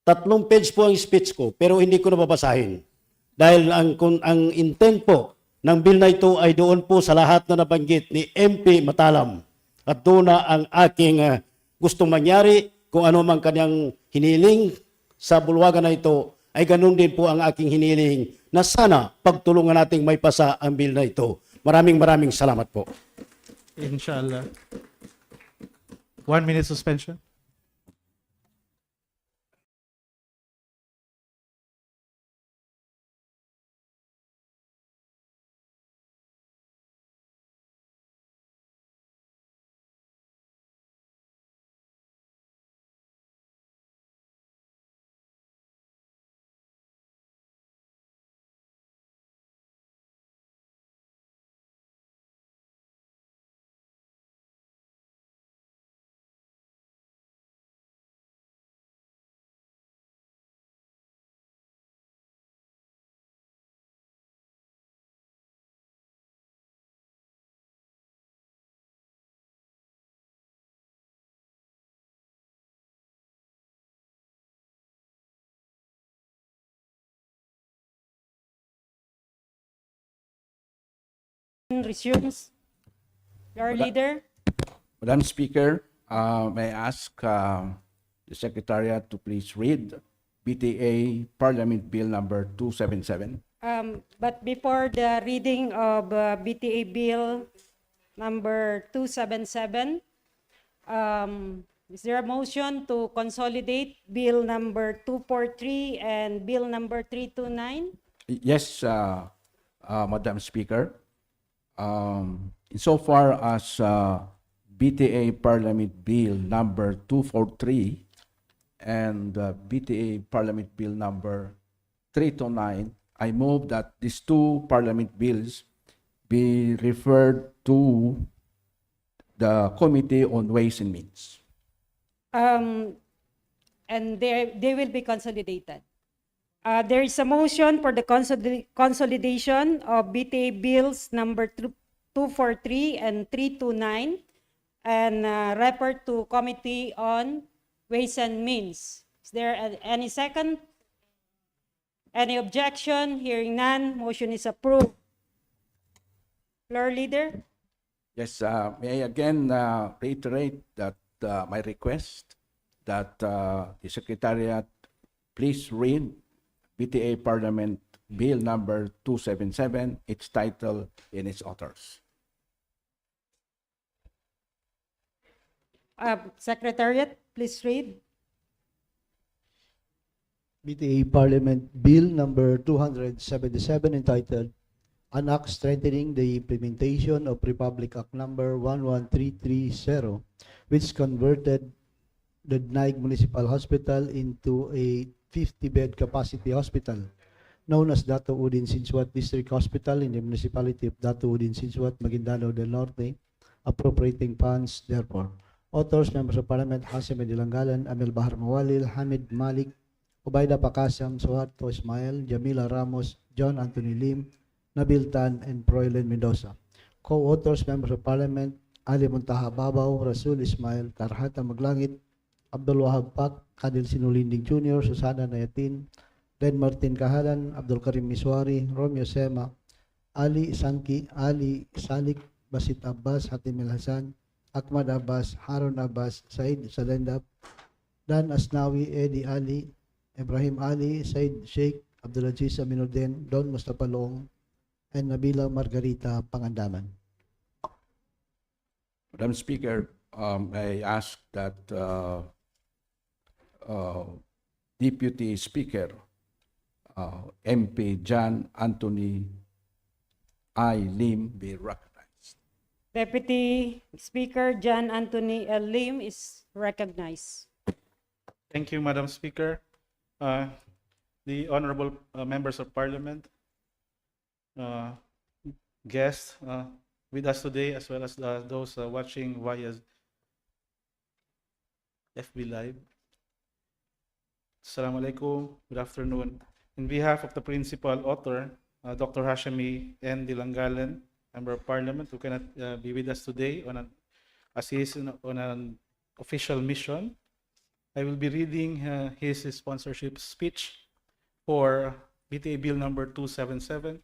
3 page po ang speech ko pero hindi ko na babasahin. Dahil ang intent po ng bill na ito ay doon po sa lahat na nabanggit ni MP Matalam. At doon na ang aking gustong mangyari. Kung ano man kanyang hiniling sa bulwagan na ito, ay ganun din po ang aking hiniling na sana pagtulungan nating may pasa ang bill na ito. Maraming salamat po. Inshallah. 1 minute suspension. Resumes. Your Leader. Madam Speaker, may I ask the Secretariat to please read BTA Parliament Bill number 277. But before the reading of BTA Bill number 277, is there a motion to consolidate Bill number 243 and Bill number 329? Yes, Madam Speaker. Insofar as BTA Parliament Bill number 243 and BTA Parliament Bill number 329, I move that these two Parliament bills be referred to the Committee on Ways and Means. And they will be consolidated. There is a motion for the consolidation of BTA bills number 243 and 329 and refer to Committee on Ways and Means. Is there any second? Any objection? Hearing none, motion is approved. Floor leader? Yes, may I again reiterate that my request that the Secretariat please read BTA Parliament Bill number 277, its title and its authors. Secretariat, please read. BTA Parliament Bill number 277 entitled An Act Strengthening the Implementation of Republic Act number 11330, which converted the Naig Municipal Hospital into a 50-bed capacity hospital known as Dato Udin Sinsuat District Hospital in the municipality of Dato Udin Sinsuat, Maguindanao del Norte, appropriating funds therefore. Authors, Members of Parliament, Hasim Edilangalan, Amel Bahar Mawalil, Hamid Malik, Ubaida Pakasam, Suharto Ismail, Jamila Ramos, John Anthony Lim, Nabil Tan, and Proylen Mendoza. Co-authors, Members of Parliament, Ali Muntaha Babaw, Rasul Ismail, Tarhata Maglangit, Abdul Wahab Pak, Kadil Sinulinding Jr., Susana Nayatin, Len Martin Kahalan, Abdul Karim Miswari, Romeo Sema, Ali Sanki, Ali Salik, Basit Abbas, Hatim El Hasan, Ahmad Abbas, Harun Abbas, Said Salendab, Dan Asnawi, Eddie Ali, Ibrahim Ali, Said Sheikh, Abdulaziz Aminuddin, Don Mustafa Long, and Nabila Margarita Pangandaman. Madam Speaker, I ask that Deputy Speaker MP John Anthony I. Lim be recognized. Deputy Speaker John Anthony L. Lim is recognized. Thank you, Madam Speaker. The honorable members of Parliament, guests with us today, as well as those watching via FB Live. Assalamu alaikum. Good afternoon. In behalf of the principal author, Dr. Hashemi N. Dilangalan, Member of Parliament, who cannot be with us today as he is on an official mission, I will be reading his sponsorship speech for BTA Bill number 277.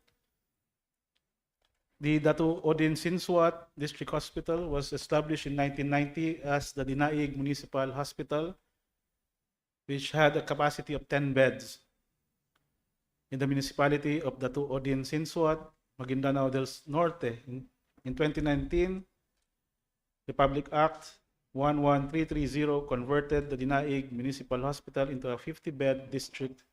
The Dato Odin Sinsuat District Hospital was established in 1990 as the Dinaig Municipal Hospital, which had a capacity of 10 beds. In the municipality of Dato Odin Sinsuat, Maguindanao del Norte, in 2019, Republic Act 11330 converted the Dinaig Municipal Hospital into a 50-bed district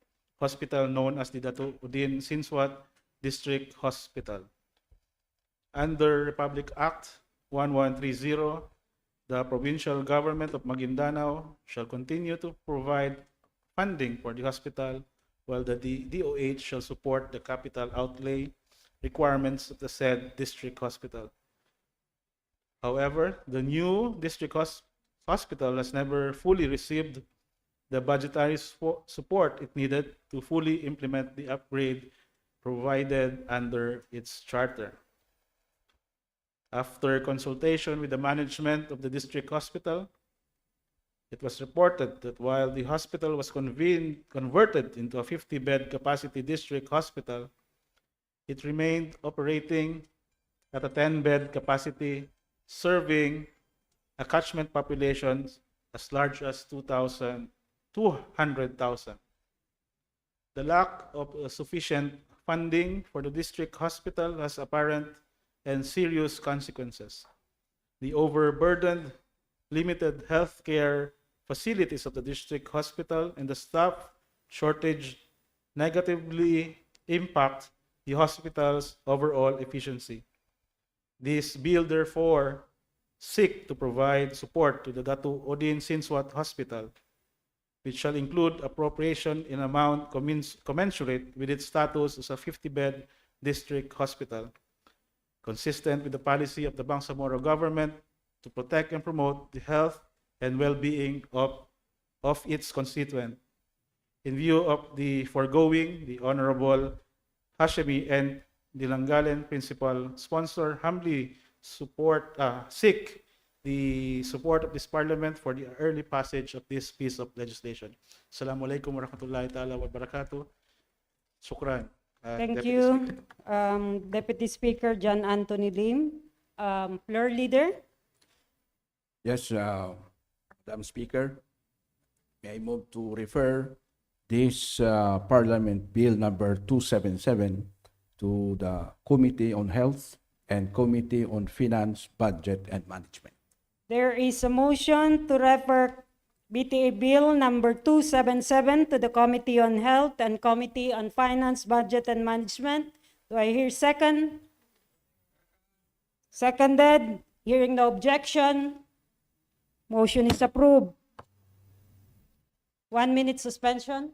hospital known as the Dato Udin Sinsuat District Hospital. Under Republic Act 1130, the provincial government of Maguindanao shall continue to provide funding for the hospital, while the DOH shall support the capital outlay requirements of the said district hospital. However, the new district hospital has never fully received the budgetary support it needed to fully implement the upgrade provided under its charter. After consultation with the management of the district hospital, it was reported that while the hospital was converted into a 50-bed capacity district hospital, it remained operating at a 10-bed capacity, serving a catchment population as large as 200,000. The lack of sufficient funding for the district hospital has apparent and serious consequences. The overburdened, limited healthcare facilities of the district hospital and the staff shortage negatively impact the hospital's overall efficiency. This bill, therefore, seeks to provide support to the Dato Odin Sinsuat Hospital which shall include appropriation in amount commensurate with its status as a 50-bed district hospital, consistent with the policy of the Bangsamoro government to protect and promote the health and well-being of its constituent. In view of the foregoing, the Honorable Hashemi and the Langalen Principal Sponsor humbly seek the support of this Parliament for the early passage of this piece of legislation. Assalamu alaikum warahmatullahi ta'ala wa barakatuh. Shukran. Thank Deputy you, Speaker. Deputy Speaker John Anthony Lim. Floor Leader. Yes, Madam Speaker, may I move to refer this Parliament Bill number 277 to the Committee on Health and Committee on Finance, Budget and Management. There is a motion to refer BTA Bill number 277 to the Committee on Health and Committee on Finance, Budget and Management. Do I hear second? Seconded. Hearing no objection, motion is approved. 1 minute suspension.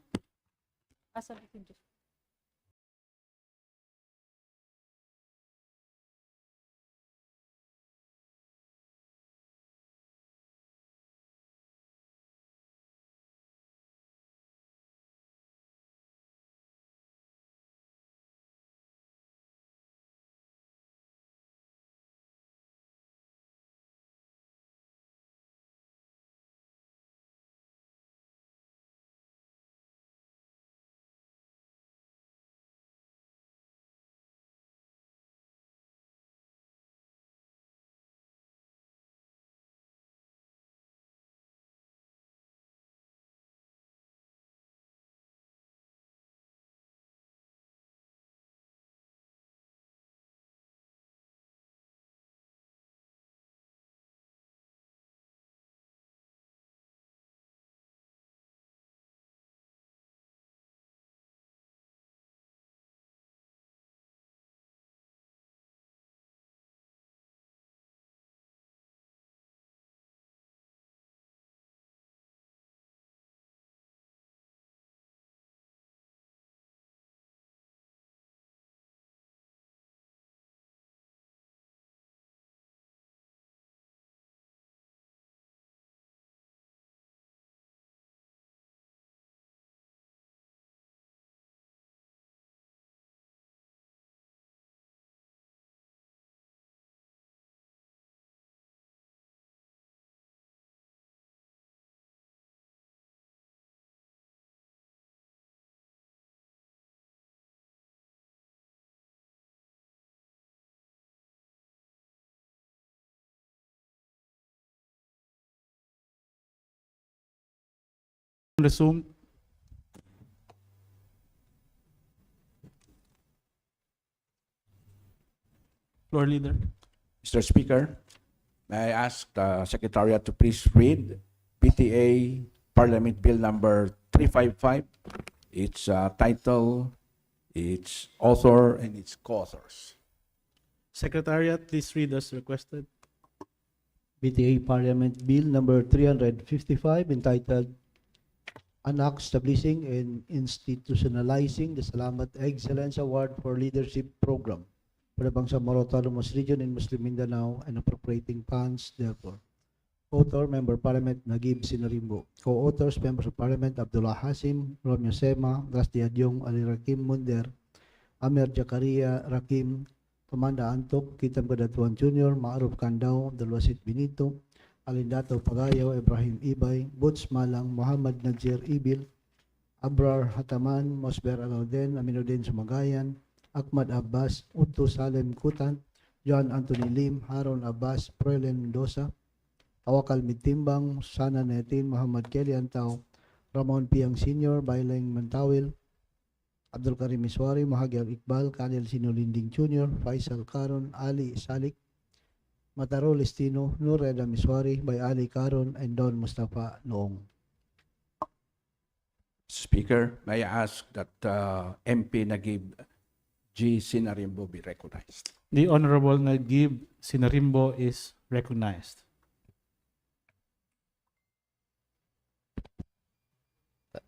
Resume. Floor Leader. Mr. Speaker, may I ask the Secretariat to please read BTA Parliament Bill number 355, its title, its author, and its co-authors. Secretariat, please read as requested. BTA Parliament Bill number 355 entitled An Act Establishing and Institutionalizing the Salamat Excellence Award for Leadership Program for the Bangsamoro Autonomous Region in Muslim Mindanao and appropriating funds therefore. Author, Member of Parliament Nagib Sinarimbo. Co-authors, Members of Parliament Abdullah Hasim, Romeo Sema, Rasdi Adyong, Ali Rakim Munder, Amer Jakaria Rakim, Comanda Antok, Kitam Kadatuan Jr., Maaruf Kandao, Dalwasit Benito, Alindato Pagayo, Ibrahim Ibay, Butz Malang, Muhammad Najir Ibil, Abrar Hataman, Mosber Alauden, Aminuddin Sumagayan, Ahmad Abbas, Uto Salem Kutan, John Anthony Lim, Haron Abbas, Proelen Mendoza, Tawakal Mitimbang, Sana Netin, Muhammad Kelly Antao, Ramon Piang Sr., Baileng Mantawil, Abdul Karim Iswari, Mahagyar Iqbal, Kanil Sinulinding Jr., Faisal Karon, Ali Salik, Mataro Listino, Nur Reda Miswari, by Ali Karon, and Don Mustafa Noong. Speaker, may I ask that MP Nagib G. Sinarimbo be recognized. The Honorable Nagib Sinarimbo is recognized.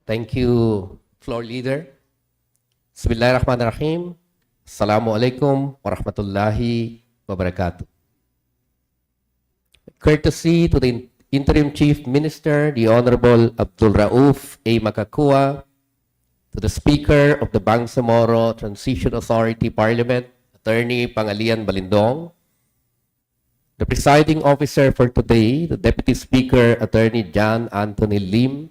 Thank you, floor leader. Bismillahirrahmanirrahim. Assalamualaikum warahmatullahi wabarakatuh. Courtesy to the Interim Chief Minister, the Honorable Abdul Rauf A. Makakua, to the Speaker of the Bangsamoro Transition Authority Parliament, Attorney Pangalian Balindong, the presiding officer for today, the Deputy Speaker, Attorney John Anthony Lim,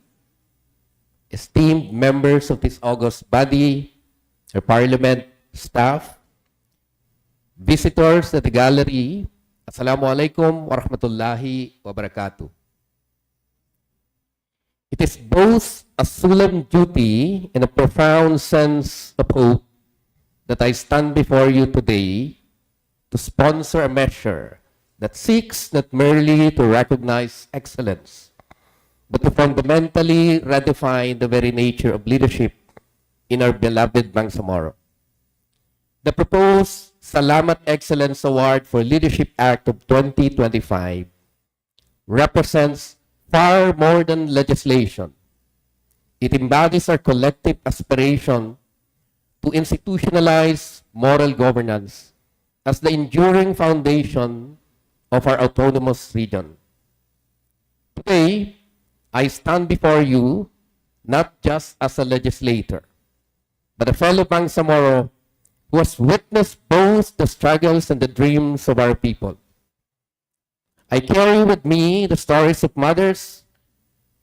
esteemed members of this august body, our Parliament staff, visitors at the gallery, Assalamualaikum warahmatullahi wabarakatuh. It is both a solemn duty and a profound sense of hope that I stand before you today to sponsor a measure that seeks not merely to recognize excellence, but to fundamentally redefine the very nature of leadership in our beloved Bangsamoro. The proposed Salamat Excellence Award for Leadership Act of 2025 represents far more than legislation. It embodies our collective aspiration to institutionalize moral governance as the enduring foundation of our autonomous region. Today, I stand before you not just as a legislator, but a fellow Bangsamoro who has witnessed both the struggles and the dreams of our people. I carry with me the stories of mothers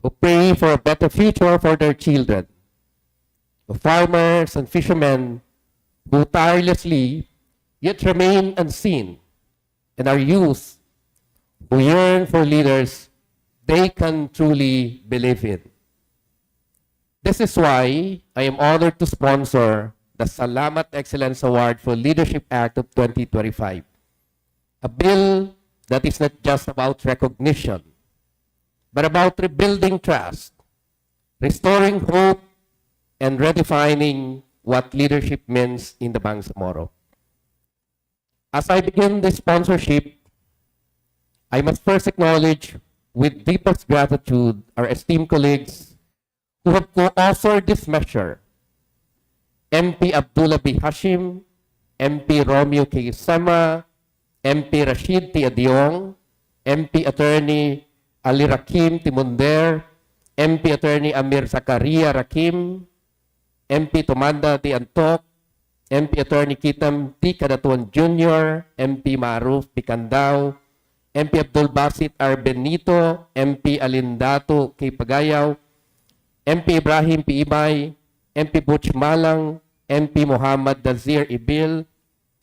who pray for a better future for their children, of farmers and fishermen who tirelessly yet remain unseen, and our youth who yearn for leaders they can truly believe in. This is why I am honored to sponsor the Salamat Excellence Award for Leadership Act of 2025, a bill that is not just about recognition, but about rebuilding trust, restoring hope, and redefining what leadership means in the Bangsamoro. As I begin this sponsorship, I must first acknowledge with deepest gratitude our esteemed colleagues who have co-authored this measure: MP Abdullah B. Hashim, MP Romeo K. Sema, MP Rashid T. Adiong, MP Attorney Ali Rakim Timunder, MP Attorney Amir Zakaria Rakim, MP Tumanda T. Antok, MP Attorney Kitam T. Kadatuan Jr., MP Maruf Pikandao, MP Abdul Basit R. Benito, MP Alindato K. Pagayaw, MP Ibrahim P. Ibay, MP Butch Malang, MP Muhammad Dazir Ibil,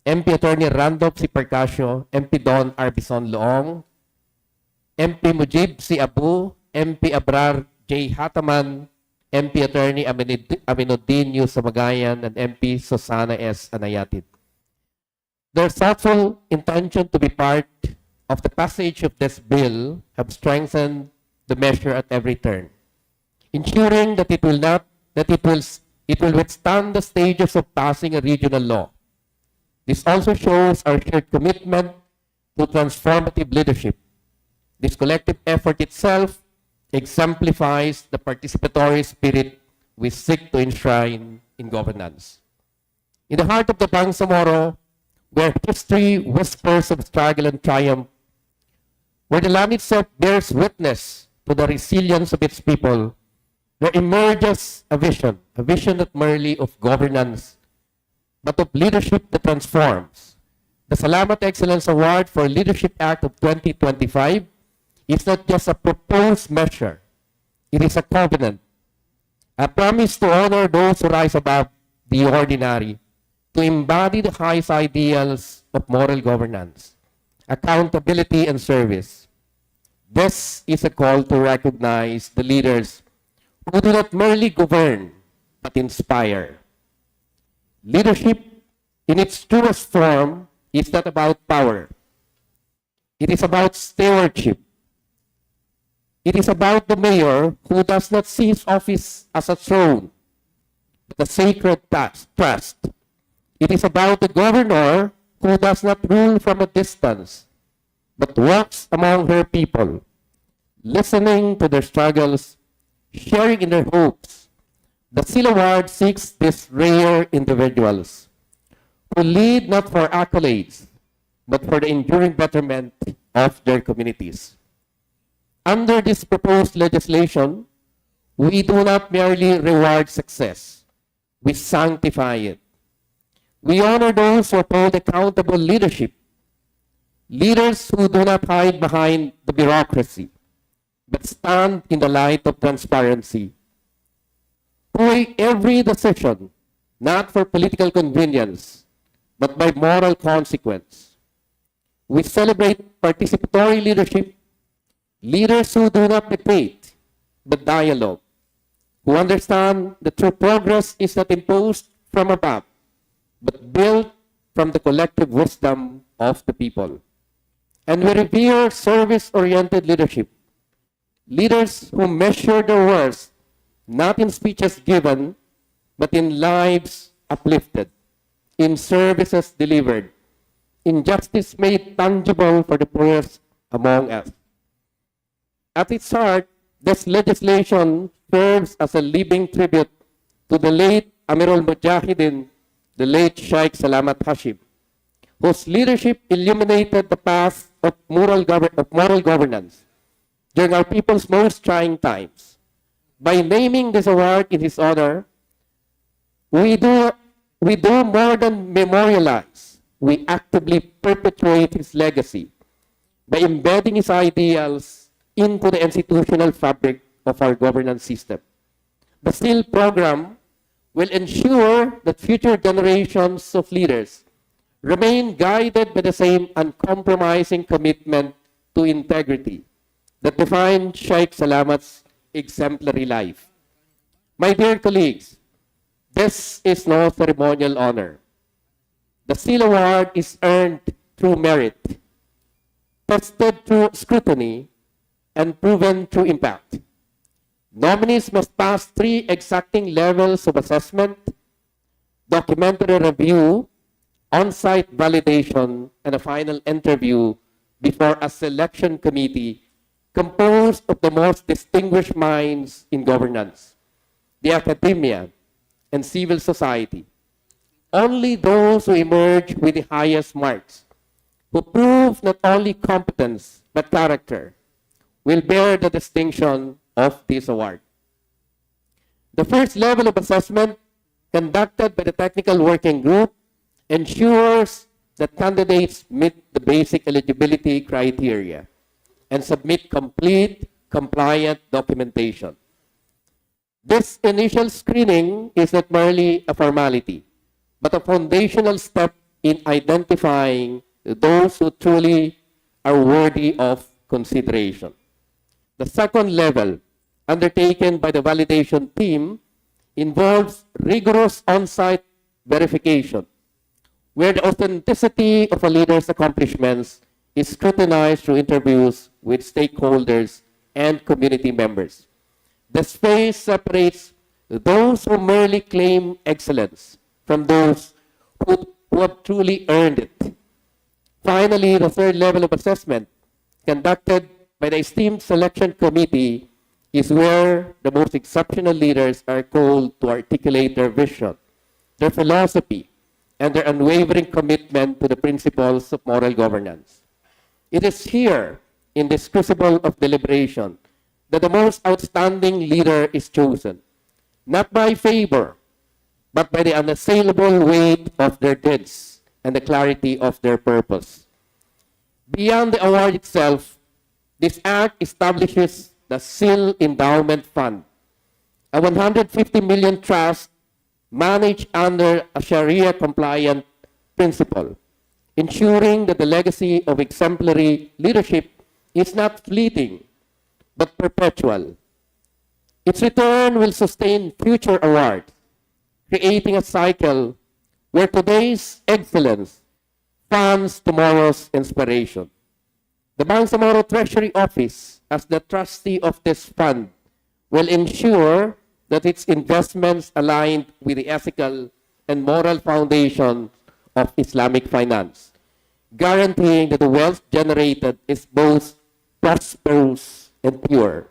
MP Attorney Randolph C. Percasio, MP Don Arbison Loong, MP Mujib C. Abu, MP Abrar J. Hataman, MP Attorney Aminuddin Yu Samagayan, and MP Susana S. Anayatid. Their thoughtful intention to be part of the passage of this bill have strengthened the measure at every turn, ensuring that it will withstand the stages of passing a regional law. This also shows our shared commitment to transformative leadership. This collective effort itself exemplifies the participatory spirit we seek to enshrine in governance. In the heart of the Bangsamoro, where history whispers of struggle and triumph, where the land itself bears witness to the resilience of its people, there emerges a vision not merely of governance, but of leadership that transforms. The Salamat Excellence Award for Leadership Act of 2025 is not just a proposed measure, it is a covenant, a promise to honor those who rise above the ordinary, to embody the highest ideals of moral governance, accountability, and service. This is a call to recognize the leaders who do not merely govern, but inspire. Leadership, in its truest form, is not about power. It is about stewardship. It is about the mayor who does not see his office as a throne, but a sacred trust. It is about the governor who does not rule from a distance, but walks among her people, listening to their struggles, sharing in their hopes, The SEAL Award seeks these rare individuals who lead not for accolades, but for the enduring betterment of their communities. Under this proposed legislation, we do not merely reward success, we sanctify it. We honor those who uphold accountable leadership, leaders who do not hide behind the bureaucracy, but stand in the light of transparency, who weigh every decision not for political convenience, but by moral consequence. We celebrate participatory leadership, leaders who do not debate, but dialogue, who understand that true progress is not imposed from above, but built from the collective wisdom of the people. And we revere service-oriented leadership, leaders who measure their worth not in speeches given, but in lives uplifted, in services delivered, in justice made tangible for the poorest among us. At its heart, this legislation serves as a living tribute to the late Amirul Mujahideen, the late Sheikh Salamat Hashim, whose leadership illuminated the path of moral governance during our people's most trying times. By naming this award in his honor, we do more than memorialize. We actively perpetuate his legacy by embedding his ideals into the institutional fabric of our governance system. The SEAL program will ensure that future generations of leaders remain guided by the same uncompromising commitment to integrity that defined Sheikh Salamat's exemplary life. My dear colleagues, this is no ceremonial honor. The SEAL Award is earned through merit, tested through scrutiny, and proven through impact. Nominees must pass 3 exacting levels of assessment, documentary review, on-site validation, and a final interview before a selection committee composed of the most distinguished minds in governance, the academia, and civil society. Only those who emerge with the highest marks, who prove not only competence but character, will bear the distinction of this award. The first level of assessment, conducted by the Technical Working Group, ensures that candidates meet the basic eligibility criteria and submit complete, compliant documentation. This initial screening is not merely a formality, but a foundational step in identifying those who truly are worthy of consideration. The second level, undertaken by the validation team, involves rigorous on-site verification, where the authenticity of a leader's accomplishments is scrutinized through interviews with stakeholders and community members. This phase separates those who merely claim excellence from those who have truly earned it. Finally, the third level of assessment, conducted by the esteemed selection committee, is where the most exceptional leaders are called to articulate their vision, their philosophy, and their unwavering commitment to the principles of moral governance. It is here, in this crucible of deliberation, that the most outstanding leader is chosen, not by favor, but by the unassailable weight of their deeds and the clarity of their purpose. Beyond the award itself, this act establishes the SEAL Endowment Fund, a 150 million trust managed under a Sharia-compliant principle, ensuring that the legacy of exemplary leadership is not fleeting, but perpetual. Its return will sustain future awards, creating a cycle where today's excellence funds tomorrow's inspiration. The Bangsamoro Treasury Office, as the trustee of this fund, will ensure that its investments align with the ethical and moral foundation of Islamic finance, guaranteeing that the wealth generated is both prosperous and pure.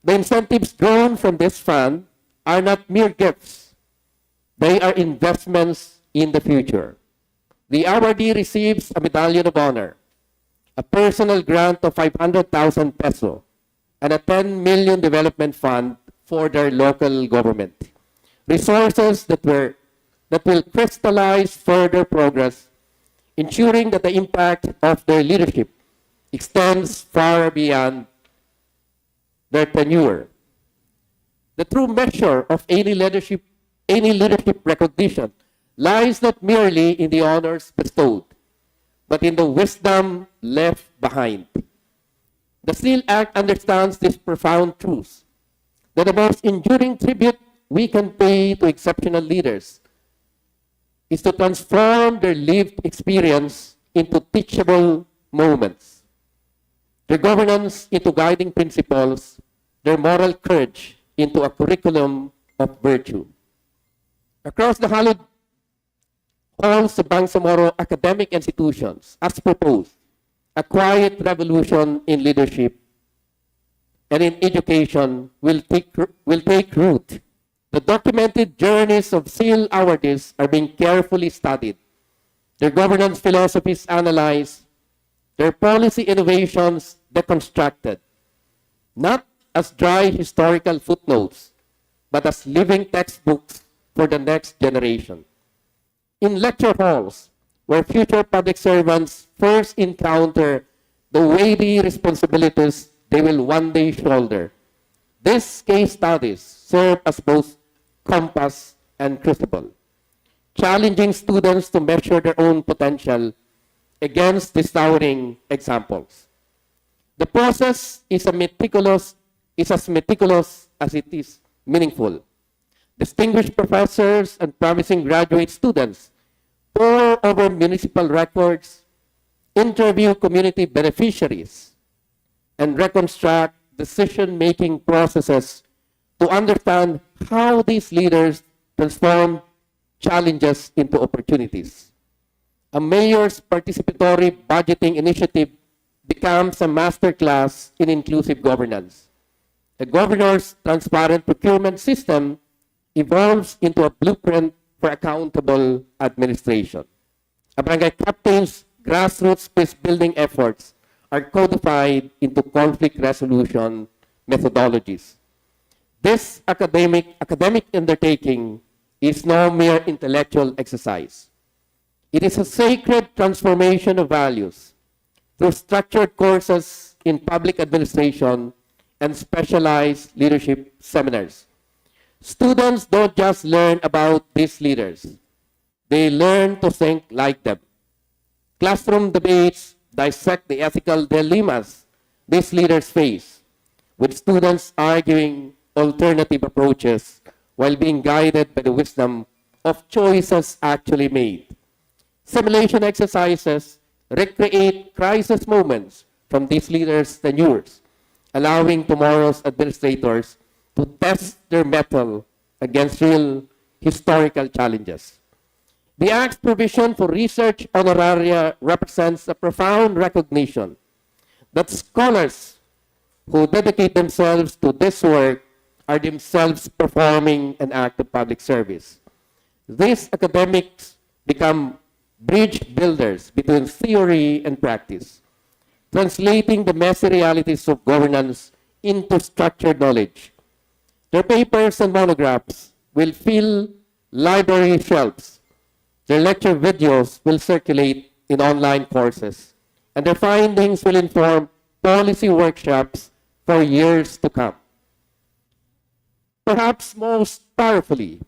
The incentives drawn from this fund are not mere gifts. They are investments in the future. The awardee receives a medallion of honor, a personal grant of 500,000 peso, and a 10 million development fund for their local government. Resources that will crystallize further progress, ensuring that the impact of their leadership extends far beyond their tenure. The true measure of any leadership recognition lies not merely in the honors bestowed, but in the wisdom left behind. The SEAL Act understands this profound truth, that the most enduring tribute we can pay to exceptional leaders is to transform their lived experience into teachable moments, their governance into guiding principles, their moral courage into a curriculum of virtue. Across the hallowed halls of Bangsamoro academic institutions, as proposed, a quiet revolution in leadership and in education will take root. The documented journeys of SEAL awardees are being carefully studied, their governance philosophies analyzed, their policy innovations deconstructed, not as dry historical footnotes, but as living textbooks for the next generation. In lecture halls, where future public servants first encounter the weighty responsibilities they will one day shoulder, these case studies serve as both compass and crucible, challenging students to measure their own potential against these towering examples. The process is as meticulous as it is meaningful. Distinguished professors and promising graduate students pore over municipal records, interview community beneficiaries, and reconstruct decision-making processes to understand how these leaders transform challenges into opportunities. A mayor's participatory budgeting initiative becomes a masterclass in inclusive governance. A governor's transparent procurement system evolves into a blueprint for accountable administration. A barangay captain's grassroots peace-building efforts are codified into conflict resolution methodologies. This academic undertaking is no mere intellectual exercise. It is a sacred transformation of values through structured courses in public administration and specialized leadership seminars. Students don't just learn about these leaders. They learn to think like them. Classroom debates dissect the ethical dilemmas these leaders face, with students arguing alternative approaches while being guided by the wisdom of choices actually made. Simulation exercises recreate crisis moments from these leaders' tenures, allowing tomorrow's administrators to test their mettle against real historical challenges. The Act's provision for research honoraria represents a profound recognition that scholars who dedicate themselves to this work are themselves performing an act of public service. These academics become bridge builders between theory and practice, translating the messy realities of governance into structured knowledge. Their papers and monographs will fill library shelves. Their lecture videos will circulate in online courses, and their findings will inform policy workshops for years to come. Perhaps most powerfully,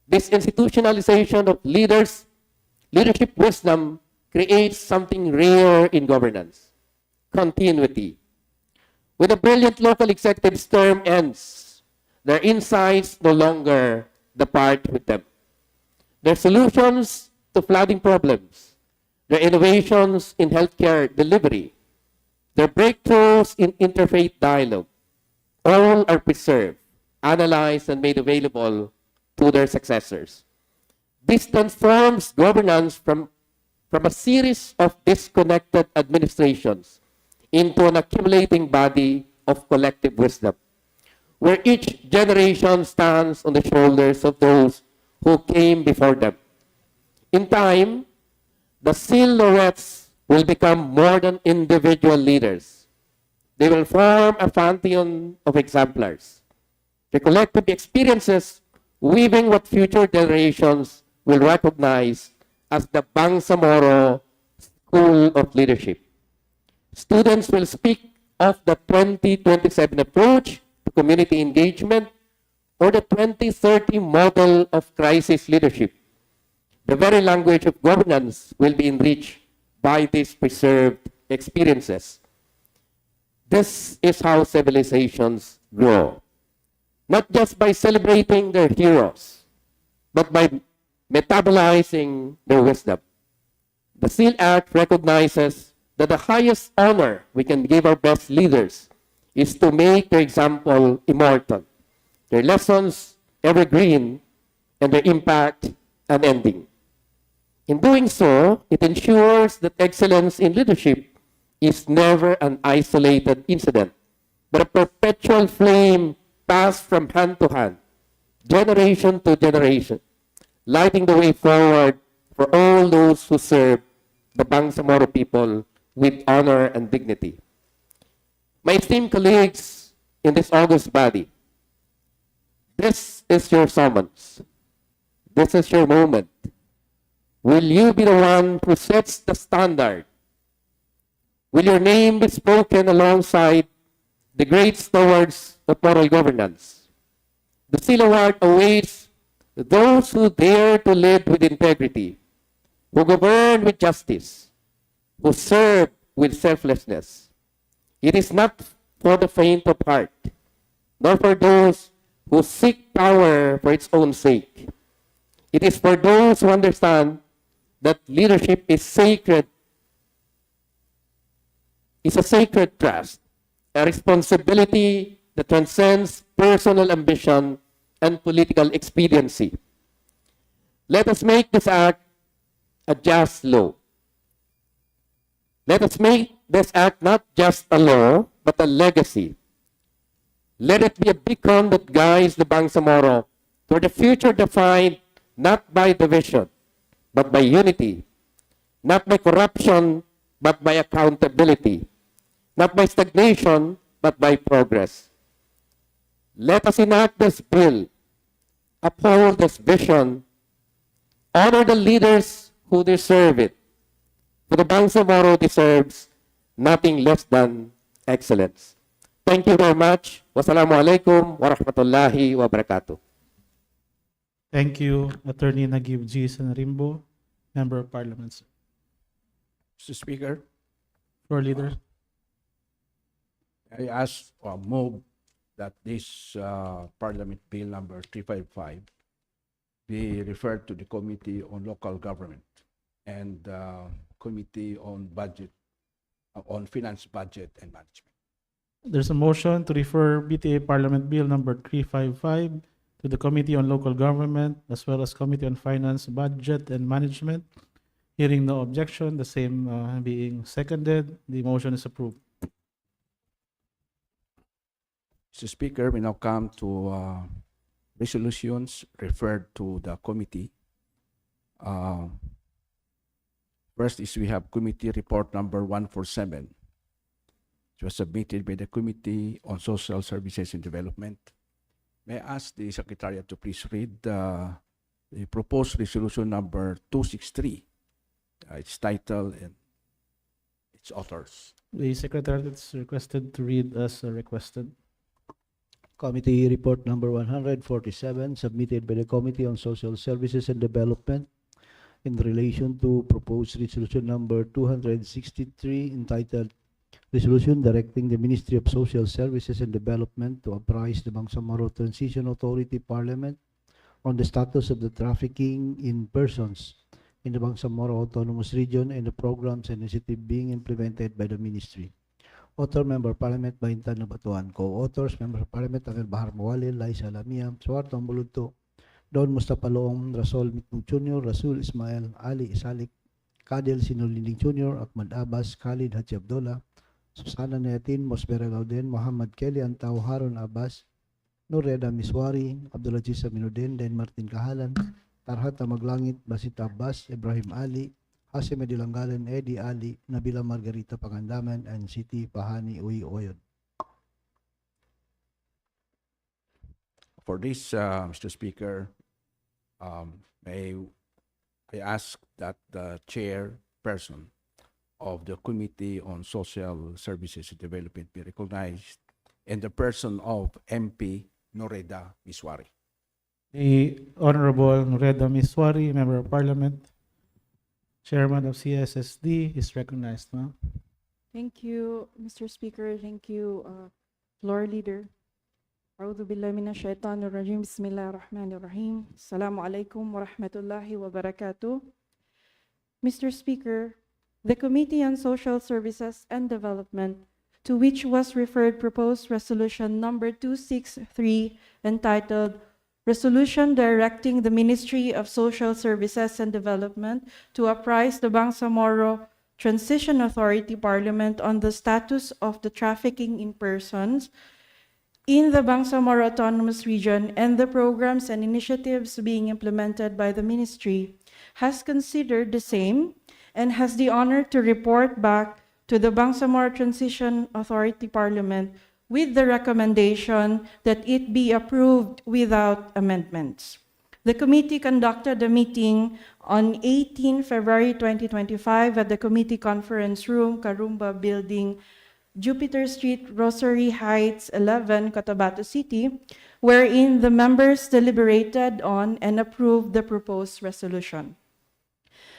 this institutionalization of leadership wisdom creates something rare in governance: continuity. When a brilliant local executive's term ends, their insights no longer depart with them. Their solutions to flooding problems, their innovations in healthcare delivery, their breakthroughs in interfaith dialogue, all are preserved, analyzed, and made available to their successors. This transforms governance from a series of disconnected administrations into an accumulating body of collective wisdom. where each generation stands on the shoulders of those who came before them. In time, the seal laureates will become more than individual leaders. They will form a pantheon of exemplars. Their collective experiences weaving what future generations will recognize as the Bangsamoro School of Leadership. Students will speak of the 2027 approach to community engagement or the 2030 model of crisis leadership. The very language of governance will be enriched by these preserved experiences. This is how civilizations grow. Not just by celebrating their heroes, but by metabolizing their wisdom. The SEAL Act recognizes that the highest honor we can give our best leaders is to make their example immortal, their lessons evergreen, and their impact unending. In doing so, it ensures that excellence in leadership is never an isolated incident, but a perpetual flame passed from hand to hand, generation to generation, lighting the way forward for all those who serve the Bangsamoro people with honor and dignity. My esteemed colleagues in this august body, this is your summons. This is your moment. Will you be the one who sets the standard? Will your name be spoken alongside the great stewards of moral governance? The SEAL Award awaits those who dare to lead with integrity, who govern with justice, who serve with selflessness. It is not for the faint of heart, nor for those who seek power for its own sake. It is for those who understand that leadership is sacred, is a sacred trust, a responsibility that transcends personal ambition and political expediency. Let us make this act a just law. Let us make this act not just a law, but a legacy. Let it be a beacon that guides the Bangsamoro toward a future defined not by division, but by unity, not by corruption, but by accountability, not by stagnation, but by progress. Let us enact this bill, uphold this vision, honor the leaders who deserve it. For the Bangsamoro deserves nothing less than excellence. Thank you very much. Wassalamualaikum warahmatullahi wabarakatuh. Thank you, Attorney Nagib G. Sanrimbo, Member of Parliament. Sir. Mr. Speaker, Floor Leader. I ask or move that this Parliament Bill number 355 be referred to the Committee on Local Government and Committee on Budget, on Finance, Budget, and Management. There's a motion to refer BTA Parliament Bill number 355 to the Committee on Local Government as well as Committee on Finance, Budget, and Management. Hearing no objection, the same being seconded, the motion is approved. Mr. Speaker, we now come to resolutions referred to the committee. First is we have Committee Report number 147. It was submitted by the Committee on Social Services and Development. May I ask the Secretariat to please read the proposed resolution number 263, its title and its authors. The Secretary is requested to read as requested. Committee Report number 147, submitted by the Committee on Social Services and Development in relation to proposed resolution number 263 entitled Resolution Directing the Ministry of Social Services and Development to apprise the Bangsamoro Transition Authority Parliament on the status of the trafficking in persons in the Bangsamoro Autonomous Region and the programs and initiatives being implemented by the Ministry. Author, Member of Parliament, Bahintan Nabatuan. Co-authors, Member of Parliament, Angel Bahar Mawalil, Laisa Lamia, Suarto Ambulunto, Don Mustafa Loong, Rasol Mitnug Jr., Rasul Ismail, Ali Isalik, Kadel Sinulinding Jr., Ahmad Abbas, Khalid Haji Abdullah, Susana Neatin, Mosbera Gauden, Muhammad Kelly Antao, Harun Abbas, Noreda Miswari, Abdulaziz Aminuddin, Dan Martin Kahalan, Tarhata Maglangit, Basit Abbas, Ibrahim Ali, Hasim Medilanggalan, Eddie Ali, Nabila Margarita Pangandaman, and Siti Pahani Uy Oyod. For this, Mr. Speaker, may I ask that the chairperson of the Committee on Social Services and Development be recognized in the person of MP Noreda Miswari. The Honorable Nureda Miswari, Member of Parliament, Chairman of CSSD, is recognized, ma'am. Thank you, Mr. Speaker. Thank you, Floor Leader. أعوذ بالله من الشيطان الرجيم بسم الله الرحمن الرحيم السلام عليكم ورحمة الله وبركاته. Mr. Speaker, the Committee on Social Services and Development, to which was referred proposed resolution number 263 entitled Resolution Directing the Ministry of Social Services and Development to apprise the Bangsamoro Transition Authority Parliament on the status of the trafficking in persons in the Bangsamoro Autonomous Region and the programs and initiatives being implemented by the ministry, has considered the same and has the honor to report back to the Bangsamoro Transition Authority Parliament with the recommendation that it be approved without amendments. The committee conducted a meeting on 18 February 2025 at the Committee Conference Room, Karumba Building, Jupiter Street, Rosary Heights, 11, Cotabato City, wherein the members deliberated on and approved the proposed resolution.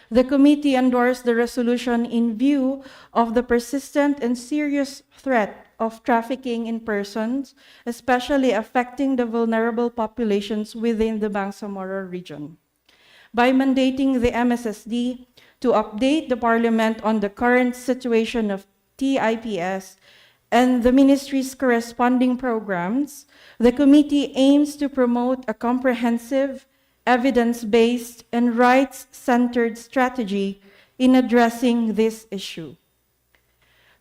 The committee endorsed the resolution in view of the persistent and serious threat of trafficking in persons, especially affecting the vulnerable populations within the Bangsamoro region. By mandating the MSSD to update the Parliament on the current situation of TIPS and the ministry's corresponding programs, the committee aims to promote a comprehensive, evidence-based, and rights-centered strategy in addressing this issue.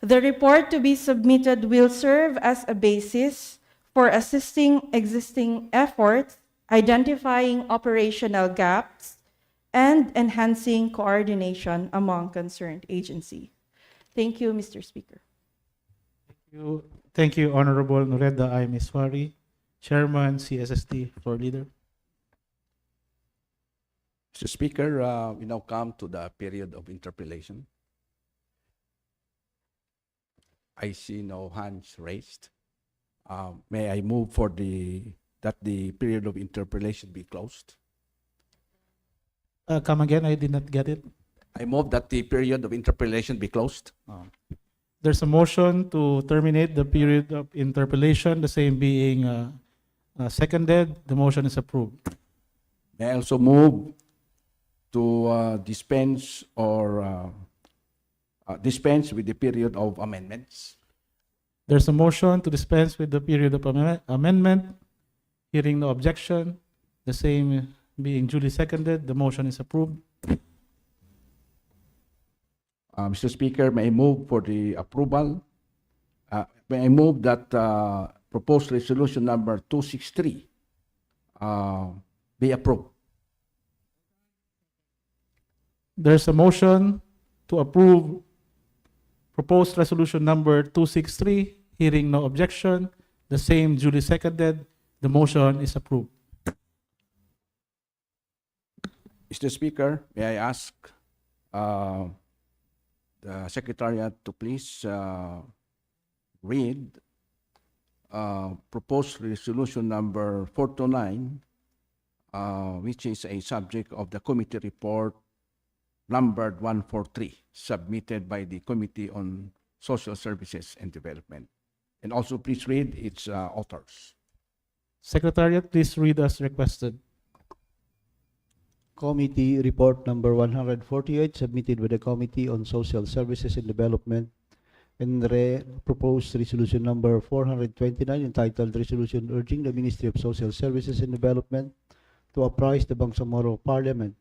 The report to be submitted will serve as a basis for assisting existing efforts, identifying operational gaps, and enhancing coordination among concerned agencies. Thank you, Mr. Speaker. Thank you, Honorable Nureda I. Miswari, Chairman, CSSD, Floor Leader. Mr. Speaker, we now come to the period of interpellation. I see no hands raised. May I move for that the period of interpellation be closed? Come again, I did not get it. I move that the period of interpellation be closed. There's a motion to terminate the period of interpellation, the same being seconded. The motion is approved. May I also move to dispense with the period of amendments. There's a motion to dispense with the period of amendment. Hearing no objection, the same being duly seconded, the motion is approved. Mr. Speaker, may I move for the approval? May I move that proposed resolution number 263 be approved? There's a motion to approve proposed resolution number 263. Hearing no objection, the same duly seconded, the motion is approved. Mr. Speaker, may I ask the Secretariat to please read proposed resolution number 429, which is a subject of the committee report numbered 143, submitted by the Committee on Social Services and Development. And also please read its authors. Secretariat, please read as requested. Committee Report Number 148, submitted by the Committee on Social Services and Development, and proposed resolution number 429, entitled Resolution Urging the Ministry of Social Services and Development to apprise the Bangsamoro Parliament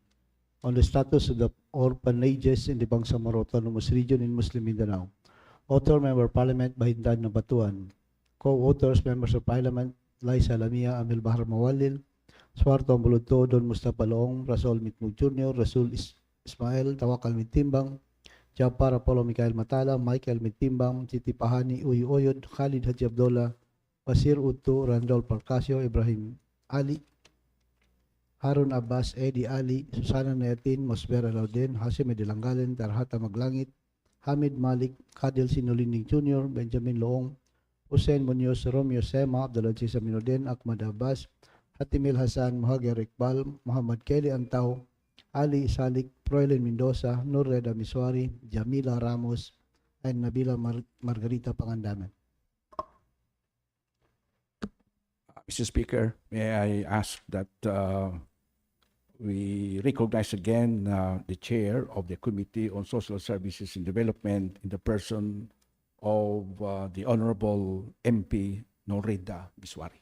on the status of the orphanages in the Bangsamoro Autonomous Region in Muslim Mindanao. Author, Member of Parliament Bahindan Nabatuan. Co-authors, Members of Parliament Liza Lamia, Amil Bahar Mawalil, Suarto Ambuluto, Don Mustafa Loong, Rasol Mitmug Jr., Rasul Ismail, Tawakal Mitimbang, Japar Apollo Mikael Matala, Michael Mitimbang, Titi Pahani, Uy Oyod, Khalid Haji Abdullah, Basir Uto, Randol Parcasio, Ibrahim Ali, Harun Abbas, Eddie Ali, Susana Neatin, Mosbera Lauden, Hasim Edilangalen, Tarhata Maglangit, Hamid Malik, Kadil Sinolining Jr., Benjamin Loong, Hussein Munoz, Romeo Sema, Abdulaziz Aminuddin, Ahmad Abbas, Hatimil Hasan, Muhagar Iqbal, Muhammad Kelly Antaw, Ali Salik, Proelen Mendoza, Nurreda Miswari, Jamila Ramos, and Nabila Margarita Pangandaman. Mr. Speaker, may I ask that we recognize again the chair of the Committee on Social Services and Development in the person of the Honorable MP Norida Biswari.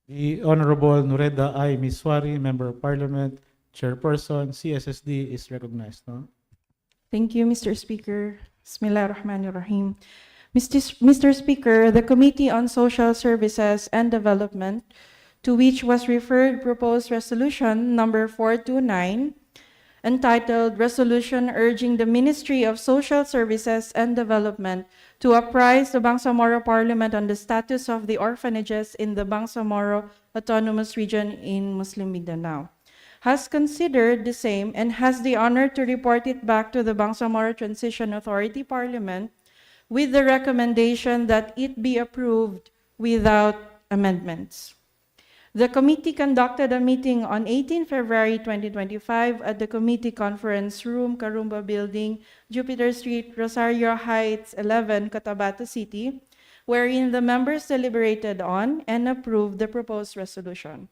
The Honorable Nureda I. Miswari, Member of Parliament, Chairperson, CSSD, is recognized. No? Thank you, Mr. Speaker. Bismillahirrahmanirrahim. Mr. Speaker, the Committee on Social Services and Development, to which was referred proposed resolution number 429, entitled Resolution Urging the Ministry of Social Services and Development to apprise the Bangsamoro Parliament on the status of the orphanages in the Bangsamoro Autonomous Region in Muslim Mindanao, has considered the same and has the honor to report it back to the Bangsamoro Transition Authority Parliament with the recommendation that it be approved without amendments. The committee conducted a meeting on 18 February 2025 at the Committee Conference Room, Karumba Building, Jupiter Street, Rosario Heights, 11, Cotabato City, wherein the members deliberated on and approved the proposed resolution.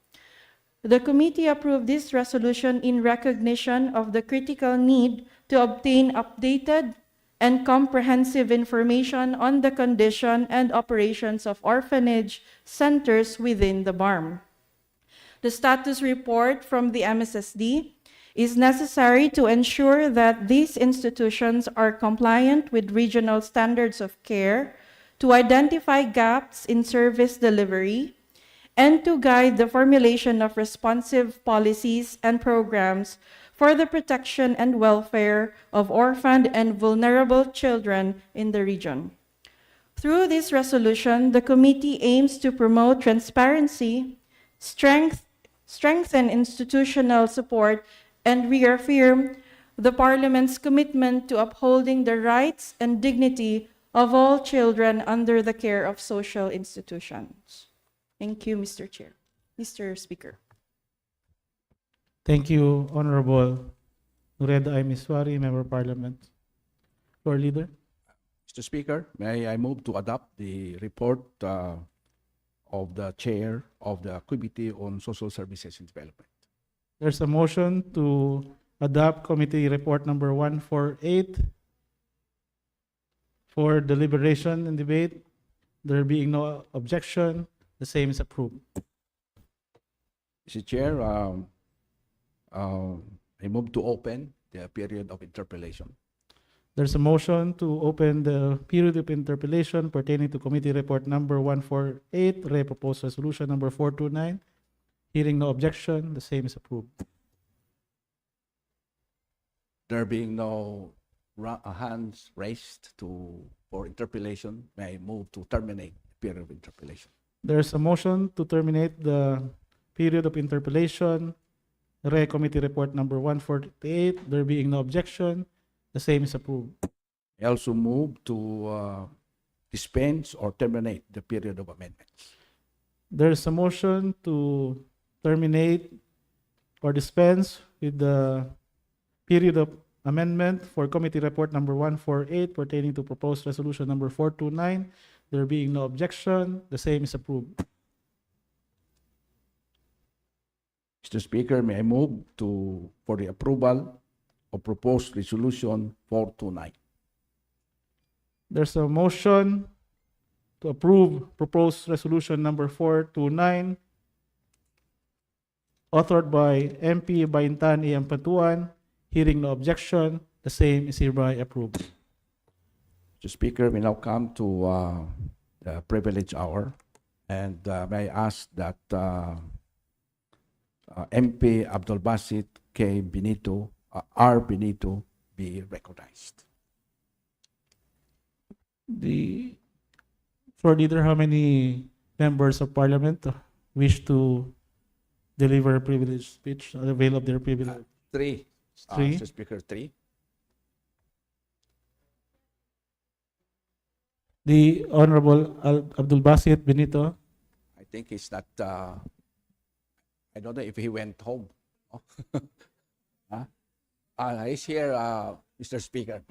The committee approved this resolution in recognition of the critical need to obtain updated and comprehensive information on the condition and operations of orphanage centers within the BARM. The status report from the MSSD is necessary to ensure that these institutions are compliant with regional standards of care, to identify gaps in service delivery, and to guide the formulation of responsive policies and programs for the protection and welfare of orphaned and vulnerable children in the region. Through this resolution, the committee aims to promote transparency, strengthen institutional support, and reaffirm the Parliament's commitment to upholding the rights and dignity of all children under the care of social institutions. Thank you, Mr. Chair. Mr. Speaker. Thank you, Honorable Nureda I. Miswari, Member of Parliament. Floor Leader. Mr. Speaker, may I move to adopt the report of the chair of the Committee on Social Services and Development. There's a motion to adopt Committee Report number 148 for deliberation and debate. There being no objection, the same is approved. Mr. Chair, I move to open the period of interpellation. There's a motion to open the period of interpellation pertaining to Committee Report number 148, proposed resolution number 429. Hearing no objection, the same is approved. There being no hands raised for interpellation, may I move to terminate the period of interpellation. There's a motion to terminate the period of interpellation, Committee Report number 148. There being no objection, the same is approved. I also move to dispense or terminate the period of amendments. There's a motion to terminate or dispense with the period of amendment for Committee Report number 148 pertaining to proposed resolution number 429. There being no objection, the same is approved. Mr. Speaker, may I move for the approval of proposed resolution 429. There's a motion to approve proposed resolution number 429, authored by MP Baintan E. Ampatuan. Hearing no objection, the same is hereby approved. Mr. Speaker, we now come to the privilege hour, And may I ask that MP Abdul Basit K. Benito, R. Benito, be recognized. Floor leader, how many members of parliament wish to deliver a privileged speech, avail of their privilege? Three. Three. Mr. Speaker, three. The Honorable Abdul Basit Benito. I think he's not, I don't know if he went home. Oh. Huh? He's here, Mr. Speaker.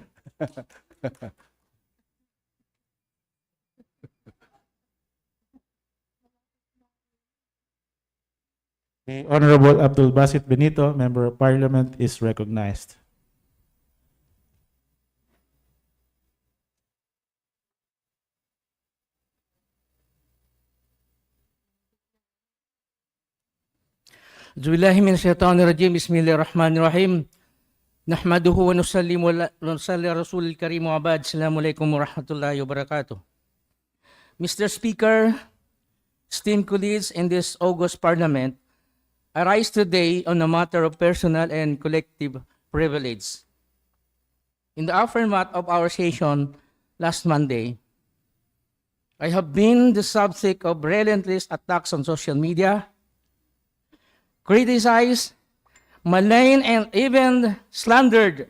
The Honorable Abdul Basit Benito, Member of Parliament, is recognized. A'udzubillahi minasyaitonirrajim. Bismillahirrahmanirrahim. Nahmaduhu wa nusallimu ala rasulil karim wa ba'd. Assalamualaikum warahmatullahi wabarakatuh. Mr. Speaker, esteemed colleagues in this August Parliament, I rise today on a matter of personal and collective privilege. In the aftermath of our session last Monday, I have been the subject of relentless attacks on social media, criticized, maligned, and even slandered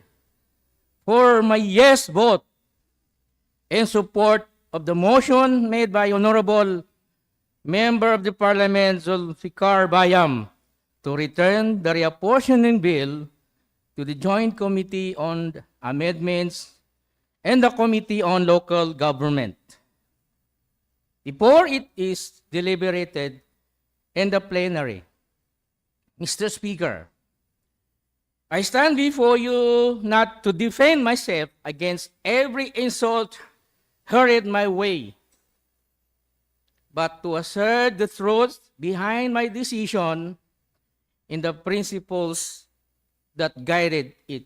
for my yes vote in support of the motion made by Honorable Member of the Parliament Zulfikar Bayam to return the reapportioning bill to the Joint Committee on Amendments and the Committee on Local Government before it is deliberated in the plenary. Mr. Speaker, I stand before you not to defend myself against every insult hurried my way, but to assert the truth behind my decision in the principles that guided it.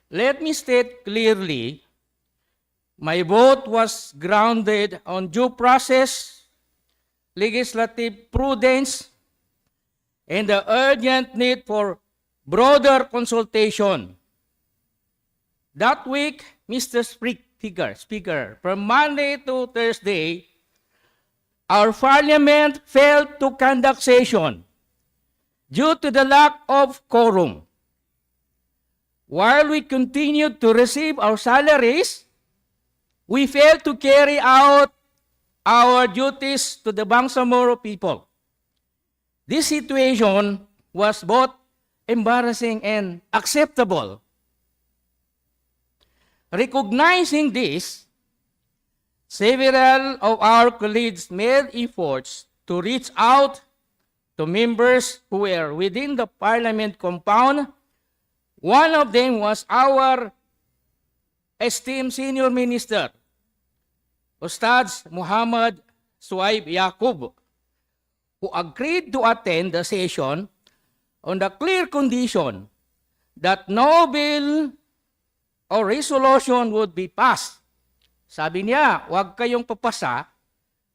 Let me state clearly, my vote was grounded on due process, legislative prudence, and the urgent need for broader consultation. That week, Mr. Speaker, from Monday to Thursday, our Parliament failed to conduct session due to the lack of quorum. While we continued to receive our salaries, we failed to carry out our duties to the Bangsamoro people. This situation was both embarrassing and acceptable. Recognizing this, several of our colleagues made efforts to reach out to members who were within the Parliament compound. One of them was our esteemed Senior Minister, Ustad Muhammad Suaib Yaqub, who agreed to attend the session on the clear condition that no bill or resolution would be passed. Sabi niya, huwag kayong papasa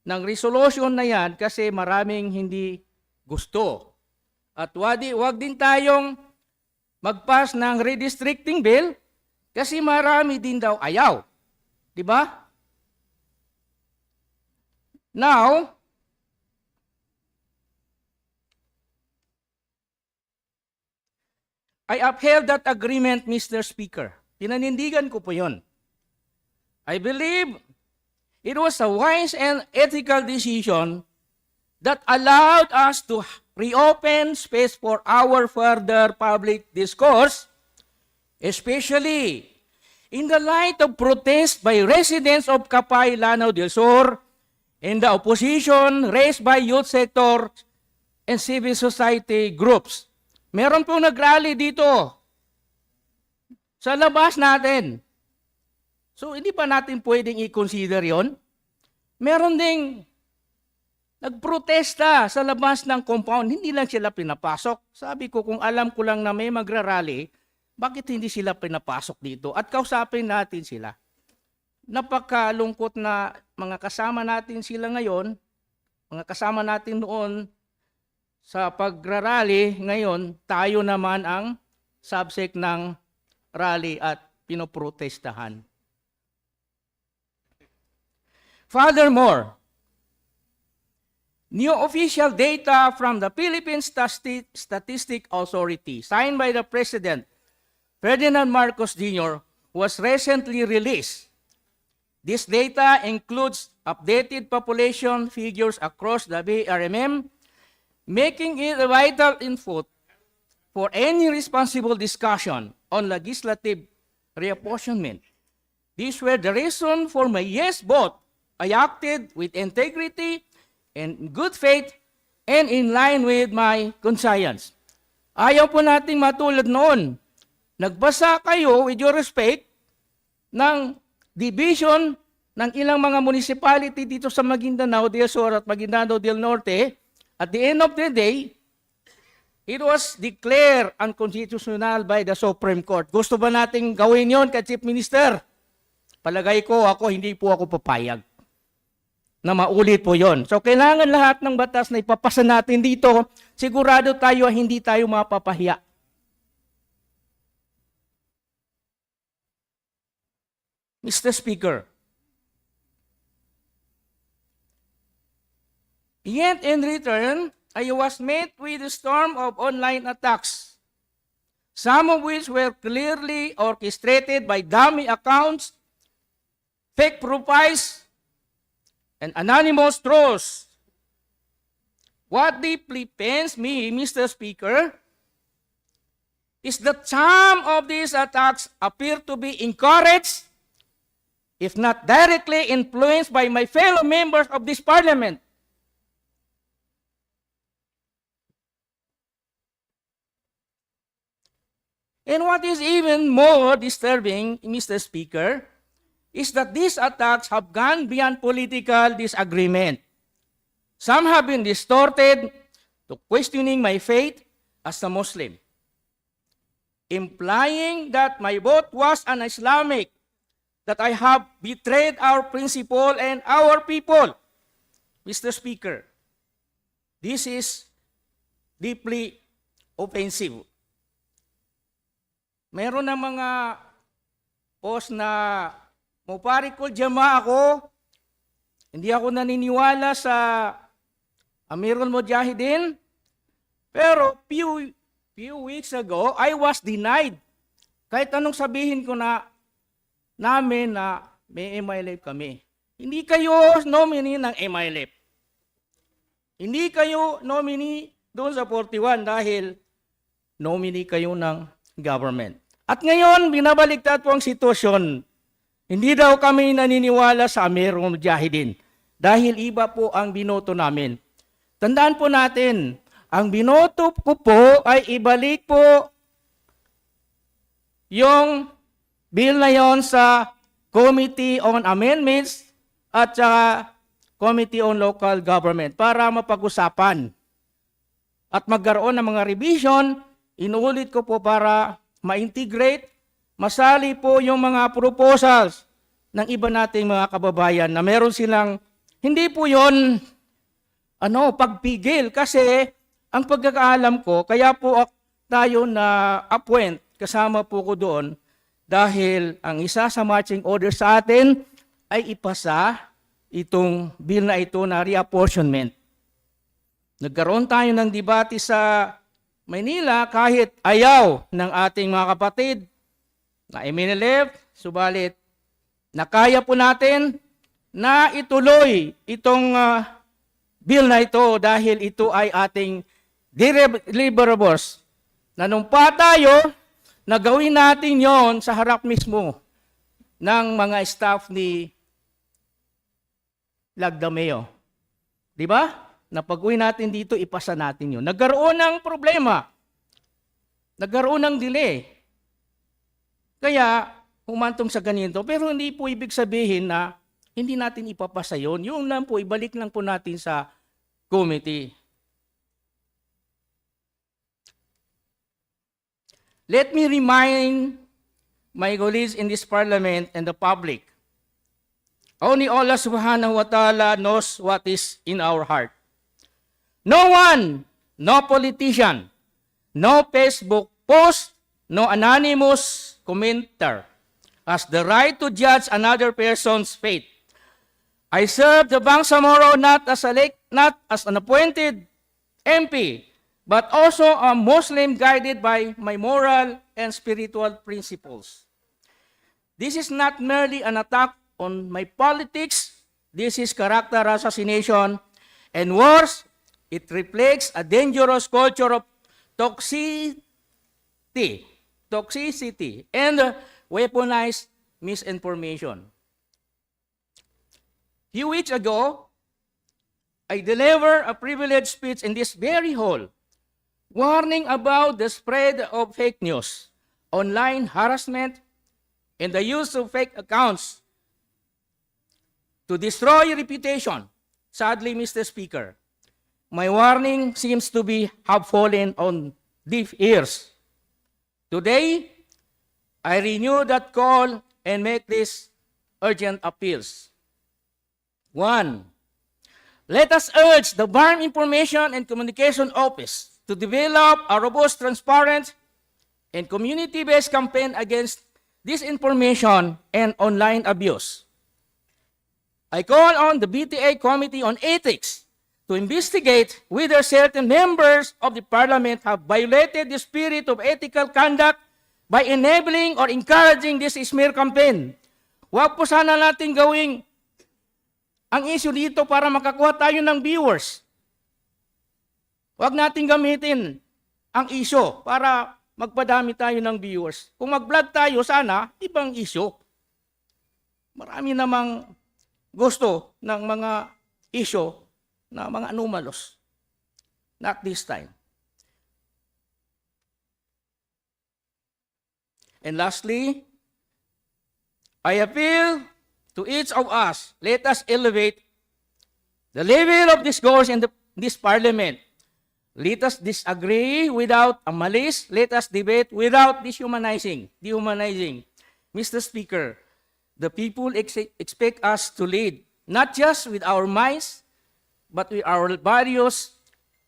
ng resolution na yan kasi maraming hindi gusto. At huwag din tayong mag-pass ng redistricting bill kasi marami din daw ayaw. Di ba? Now, I upheld that agreement, Mr. Speaker. Pinanindigan ko po yun. I believe it was a wise and ethical decision that allowed us to reopen space for our further public discourse, especially in the light of protests by residents of Kapay, Lanao del Sur, and the opposition raised by youth sector and civil society groups. Meron pong nag-rally dito sa labas natin. So, hindi pa natin pwedeng i-consider yon? Meron ding nagprotesta sa labas ng compound, hindi lang sila pinapasok. Sabi ko, kung alam ko lang na may magra-rally, bakit hindi sila pinapasok dito? At kausapin natin sila. Napakalungkot na mga kasama natin sila ngayon, mga kasama natin noon sa pagrarally, ngayon tayo naman ang subject ng rally at pinoprotestahan. Furthermore, new official data from the Philippine Statistic Authority, signed by the President Ferdinand Marcos Jr., was recently released. This data includes updated population figures across the BRMM, making it a vital input for any responsible discussion on legislative reapportionment. These were the reason for my yes vote. I acted with integrity and good faith and in line with my conscience. Ayaw po nating matulad noon. Nagbasa kayo, with your respect, ng division ng ilang mga municipality dito sa Maguindanao del Sur at Maguindanao del Norte. At the end of the day, it was declared unconstitutional by the Supreme Court. Gusto ba nating gawin yon kay Chief Minister? Palagay ko, hindi po ako papayag na maulit po yon. So kailangan lahat ng batas na ipapasa natin dito, sigurado tayo hindi tayo mapapahiya. Mr. Speaker, yet in return, I was met with a storm of online attacks, some of which were clearly orchestrated by dummy accounts, fake profiles, and anonymous trolls. What deeply pains me, Mr. Speaker, is that some of these attacks appear to be encouraged, if not directly influenced by my fellow members of this Parliament. And what is even more disturbing, Mr. Speaker, is that these attacks have gone beyond political disagreement. Some have been distorted to questioning my faith as a Muslim, implying that my vote was un-Islamic, that I have betrayed our principle and our people. Mr. Speaker, this is deeply offensive. Meron na mga post na muparikul jama ako, hindi ako naniniwala sa Amirul Mujahideen, pero few weeks ago, I was denied. Kahit anong sabihin ko na namin na may MILF kami. Hindi kayo nominee ng MILF. Hindi kayo nominee doon sa 41 dahil nominee kayo ng government. At ngayon, binabaliktad po ang sitwasyon. Hindi daw kami naniniwala sa Amirul Mujahideen dahil iba po ang binoto namin. Tandaan po natin, ang binoto ko po ay ibalik po yung bill na yon sa Committee on Amendments at saka Committee on Local Government para mapag-usapan at magkaroon ng mga revision. Inuulit ko po para ma-integrate, masali po yung mga proposals ng iba nating mga kababayan na meron silang, hindi po yon pagpigil kasi ang pagkakaalam ko, kaya po tayo na appoint, kasama po ko doon, dahil ang isa sa marching order sa atin ay ipasa itong bill na ito na reapportionment. Nagkaroon tayo ng debate sa Maynila kahit ayaw ng ating mga kapatid na MNLF, subalit nakaya po natin na ituloy itong bill na ito dahil ito ay ating deliverables. Nanumpa tayo na gawin natin yon sa harap mismo ng mga staff ni Lagdameo. Di ba? Na pag-uwi natin dito, ipasa natin yun. Nagkaroon ng problema. Nagkaroon ng delay. Kaya, humantong sa ganito. Pero hindi po ibig sabihin na hindi natin ipapasa yun. Yung lang po, ibalik lang po natin sa committee. Let me remind my colleagues in this Parliament and the public Only Allah subhanahu wa ta'ala knows what is in our heart. No one, no politician, no Facebook post, no anonymous commenter has the right to judge another person's fate. I serve the Bangsamoro not as an appointed MP, but also a Muslim guided by my moral and spiritual principles. This is not merely an attack on my politics. This is character assassination. And worse, it reflects a dangerous culture of toxicity and weaponized misinformation. Few weeks ago, I delivered a privileged speech in this very hall, warning about the spread of fake news, online harassment, and the use of fake accounts to destroy reputation. Sadly, Mr. Speaker, my warning seems to have fallen on deaf ears. Today, I renew that call and make these urgent appeals. 1. Let us urge the BARM Information and Communication Office to develop a robust, transparent, and community-based campaign against disinformation and online abuse. I call on the BTA Committee on Ethics to investigate whether certain members of the Parliament have violated the spirit of ethical conduct by enabling or encouraging this smear campaign. Huwag po sana natin gawing ang issue dito para makakuha tayo ng viewers. Huwag natin gamitin ang issue para magpadami tayo ng viewers. Kung mag-vlog tayo, sana ibang issue. Marami namang gusto ng mga issue na mga anomalous. Not this time. And lastly, I appeal to each of us, let us elevate the level of discourse in this Parliament. Let us disagree without a malice. Let us debate without dehumanizing. Mr. Speaker, the people expect us to lead, not just with our minds, but with our values.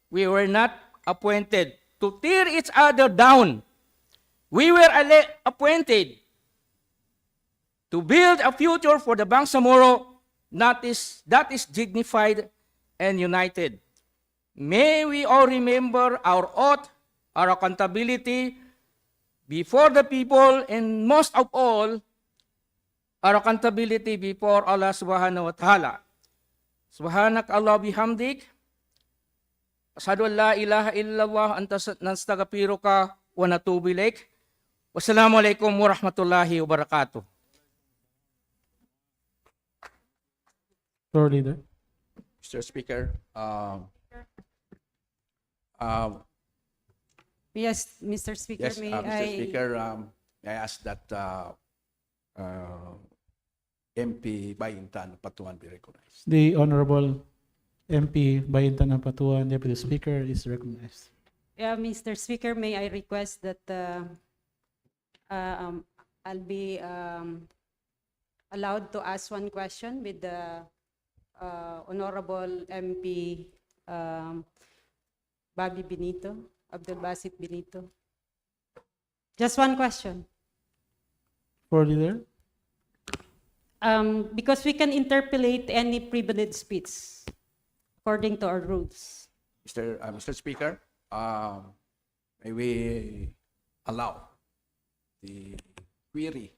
We were not appointed to tear each other down. We were appointed to build a future for the Bangsamoro that is dignified and united. May we all remember our oath, our accountability before the people, and most of all, our accountability before Allah subhanahu wa ta'ala. Subhanak Allah bihamdik. Asyhadu an la ilaha illallah anta nastaghfiruka wa natubu ilaik. Wassalamualaikum warahmatullahi wabarakatuh. Floor leader. Mr. Speaker, Yes, Mr. Speaker, yes, may Mr. I... Speaker, I ask that MP Bayintan Patuan be recognized. The Honorable MP Bayintan Patuan, Deputy Speaker, is recognized. Yeah, Mr. Speaker, may I request that I'll be allowed to ask one question with the Honorable MP Bobby Benito, Abdul Basit Benito. Just one question. Floor leader. Because we can interpolate any privileged speech according to our rules. Mr. Speaker, may we allow the query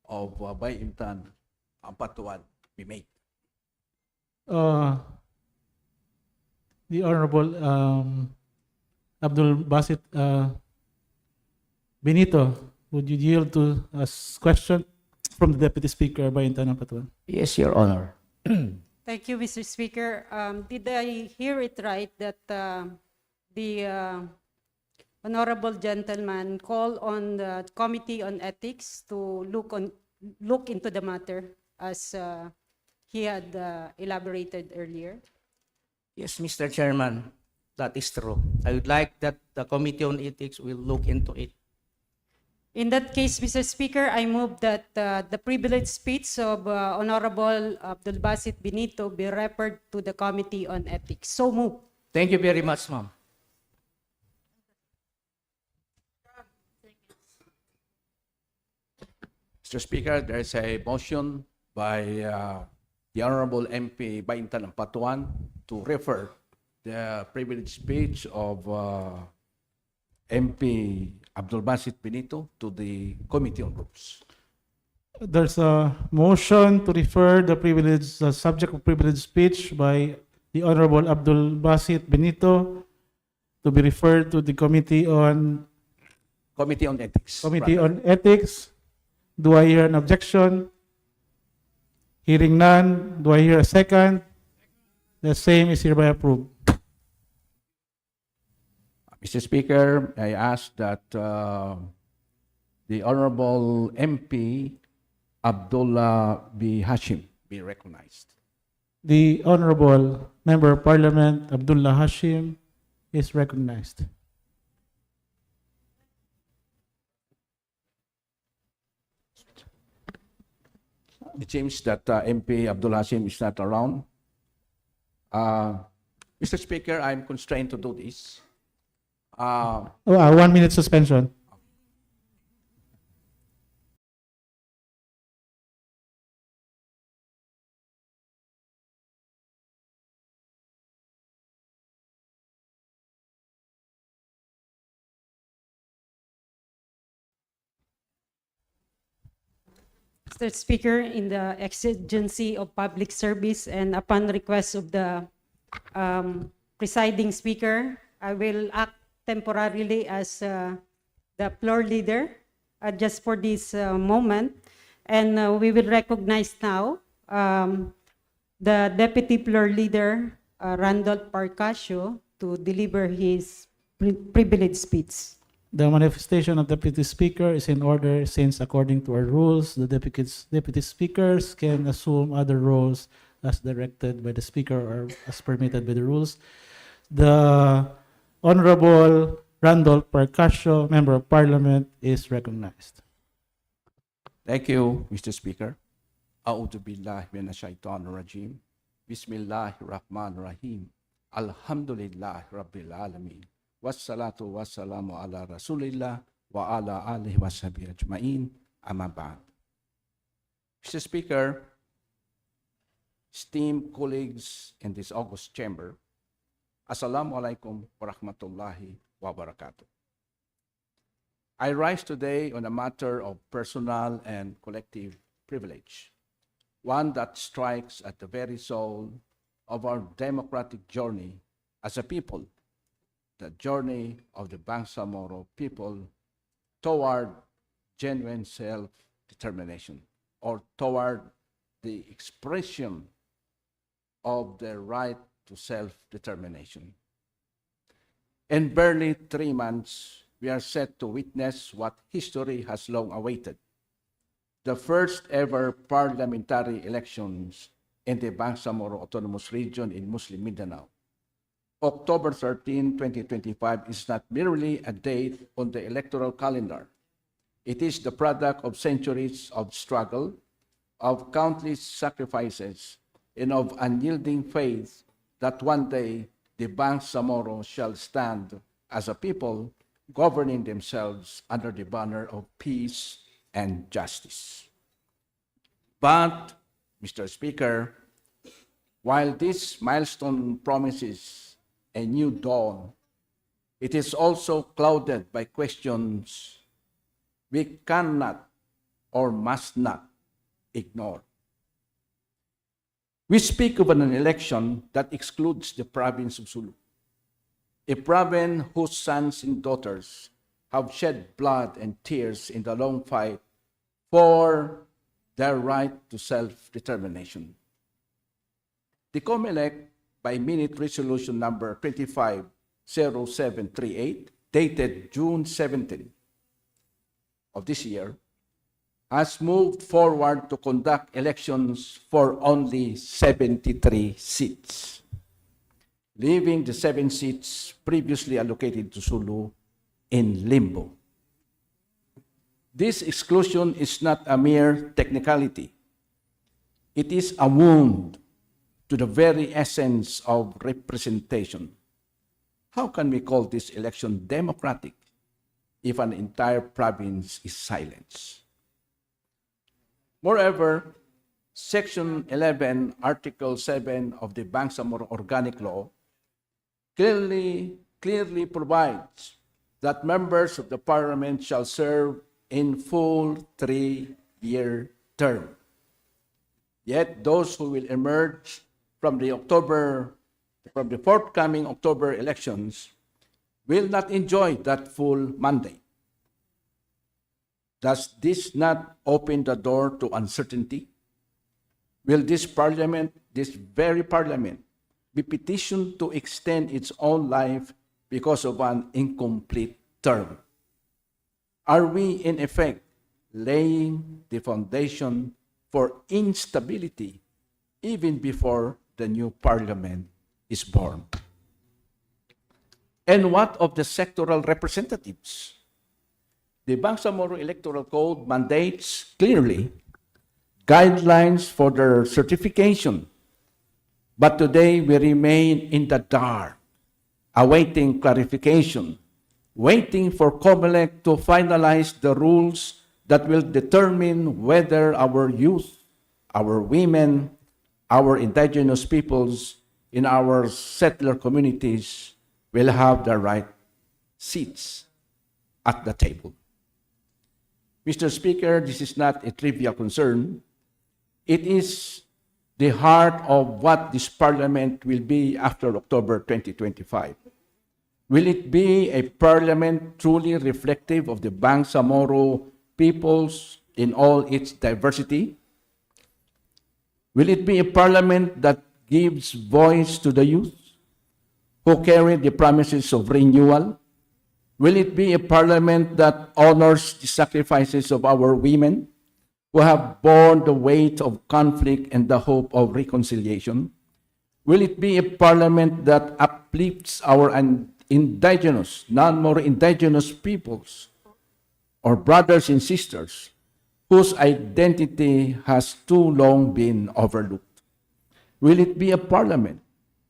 of Bayintan Patuan be made? The Honorable Abdul Basit Benito, would you yield to a question from the Deputy Speaker Bayintan Patuan? Yes, Your Honor. Thank you, Mr. Speaker. Did I hear it right that the honorable gentleman called on the Committee on Ethics to look into the matter as he had elaborated earlier? Yes, Mr. Chairman, that is true. I would like that the Committee on Ethics will look into it. In that case, Mr. Speaker, I move that the privileged speech of Honorable Abdul Basit Benito be referred to the Committee on Ethics. So move. Thank you very much, ma'am. Mr. Speaker, there is a motion by the Honorable MP Baintan Patuan to refer the privileged speech of MP Abdul Basit Benito to the Committee on Rules. There's a motion to refer the subject of privileged speech by the Honorable Abdul Basit Benito to be referred to the Committee on Ethics. Committee rather. on Ethics. Do I hear an objection? Hearing none, do I hear a second? The same is hereby approved. Mr. Speaker, I ask that the Honorable MP Abdullah B. Hashim be recognized. The Honorable Member of Parliament Abdullah Hashim is recognized. It seems that MP Abdul Hashim is not around. Mr. Speaker, I'm constrained to do this. 1 minute suspension. Mr. Speaker, in the exigency of public service and upon request of the presiding speaker, I will act temporarily as the floor leader just for this moment. And we will recognize now the deputy floor leader, Randolph Parcasio, to deliver his privileged speech. The manifestation of Deputy Speaker is in order since according to our rules, the deputy speakers can assume other roles as directed by the Speaker or as permitted by the rules. The Honorable Randolph Parcasio, Member of Parliament, is recognized. Thank you, Mr. Speaker. A'udhu billahi minash shaitanir rajim. Bismillahirrahmanirrahim. Alhamdulillah Rabbil Alamin. Wassalatu wassalamu ala Rasulillah wa ala alihi wa sahbihi ajma'in. Amma ba'd. Mr. Speaker, esteemed colleagues in this august chamber, Assalamu alaikum wa rahmatullahi wa barakatuh. I rise today on a matter of personal and collective privilege, one that strikes at the very soul of our democratic journey as a people, the journey of the Bangsamoro people toward genuine self-determination or toward the expression of their right to self-determination. In barely 3 months, we are set to witness what history has long awaited, the first ever parliamentary elections in the Bangsamoro Autonomous Region in Muslim Mindanao. October 13, 2025 is not merely a date on the electoral calendar. It is the product of centuries of struggle, of countless sacrifices, and of unyielding faith that one day the Bangsamoro shall stand as a people governing themselves under the banner of peace and justice. But, Mr. Speaker, while this milestone promises a new dawn, it is also clouded by questions we cannot or must not ignore. We speak of an election that excludes the province of Sulu, a province whose sons and daughters have shed blood and tears in the long fight for their right to self-determination. The COMELEC, by Minute Resolution number 250738, dated June 17 of this year, has moved forward to conduct elections for only 73 seats, leaving the 7 seats previously allocated to Sulu in limbo. This exclusion is not a mere technicality. It is a wound to the very essence of representation. How can we call this election democratic if an entire province is silenced? Moreover, Section 11, Article 7 of the Bangsamoro Organic Law clearly provides that members of the Parliament shall serve in full 3-year term. Yet those who will emerge from the forthcoming October elections will not enjoy that full mandate. Does this not open the door to uncertainty? Will this parliament, this very parliament, be petitioned to extend its own life because of an incomplete term? Are we, in effect, laying the foundation for instability even before the new parliament is born? And what of the sectoral representatives? The Bangsamoro Electoral Code mandates clearly guidelines for their certification, but today we remain in the dark, awaiting clarification, waiting for COMELEC to finalize the rules that will determine whether our youth, our women, our indigenous peoples in our settler communities will have the right seats at the table. Mr. Speaker, this is not a trivial concern. It is the heart of what this parliament will be after October 2025. Will it be a parliament truly reflective of the Bangsamoro peoples in all its diversity? Will it be a parliament that gives voice to the youth who carry the promises of renewal? Will it be a parliament that honors the sacrifices of our women who have borne the weight of conflict and the hope of reconciliation? Will it be a parliament that uplifts our indigenous, non-more indigenous peoples, or brothers and sisters whose identity has too long been overlooked? Will it be a parliament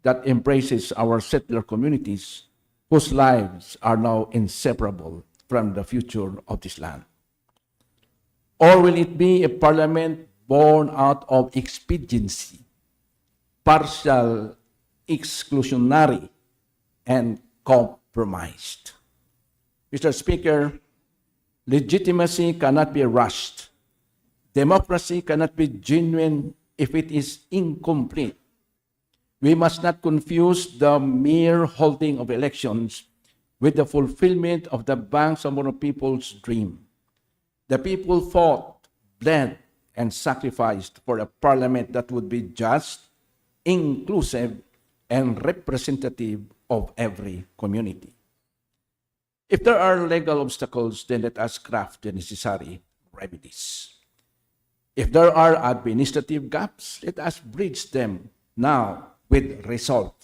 that embraces our settler communities whose lives are now inseparable from the future of this land? Or will it be a parliament born out of expediency, partial, exclusionary, and compromised? Mr. Speaker, legitimacy cannot be rushed. Democracy cannot be genuine if it is incomplete. We must not confuse the mere holding of elections with the fulfillment of the Bangsamoro people's dream. The people fought, bled, and sacrificed for a parliament that would be just, inclusive, and representative of every community. If there are legal obstacles, then let us craft the necessary remedies. If there are administrative gaps, let us bridge them now with resolve.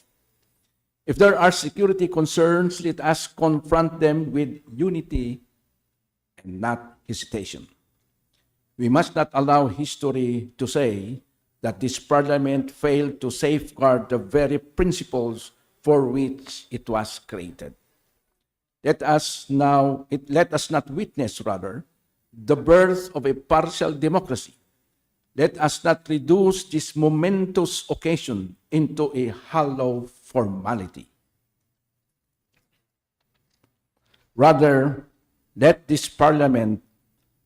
If there are security concerns, let us confront them with unity and not hesitation. We must not allow history to say that this parliament failed to safeguard the very principles for which it was created. Let us not witness, rather, the birth of a partial democracy. Let us not reduce this momentous occasion into a hollow formality. Rather, let this parliament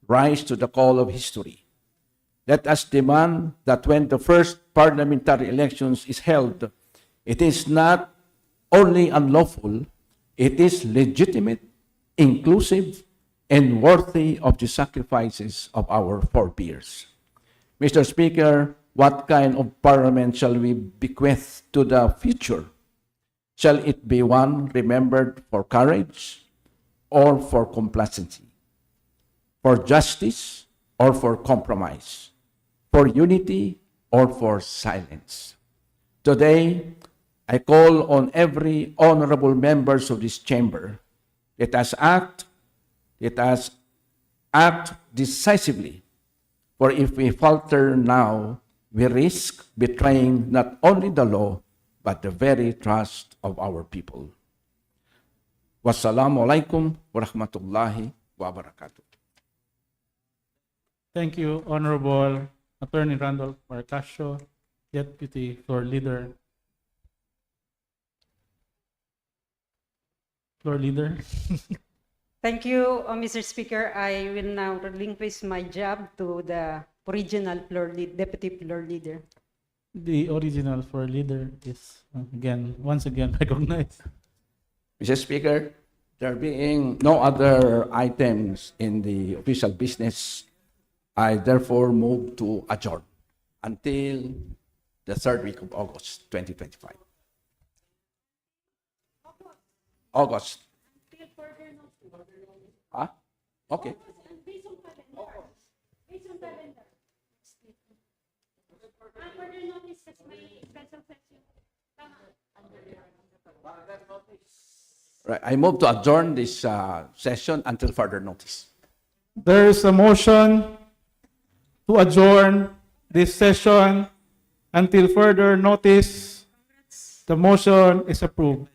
rise to the call of history. Let us demand that when the first parliamentary elections is held, it is not only unlawful, it is legitimate, inclusive, and worthy of the sacrifices of our forebears. Mr. Speaker, what kind of parliament shall we bequeath to the future? Shall it be one remembered for courage or for complacency? For justice or for compromise? For unity or for silence? Today, I call on every honorable members of this chamber. Let us act, let us act decisively, for if we falter now, we risk betraying not only the law, but the very trust of our people. Wassalamu alaikum warahmatullahi wabarakatuh. Thank you, Honorable Attorney Randolph Marcasio, Deputy Floor Leader. Floor Leader. Thank you, Mr. Speaker. I will now relinquish my job to the original Deputy Floor Leader. The original Floor Leader is once again recognized. Mr. Speaker, there being no other items in the official business, I therefore move to adjourn until the third week of August 2025. August. Huh? Okay. Right. I move to adjourn this session until further notice. There is a motion to adjourn this session until further notice. The motion is approved.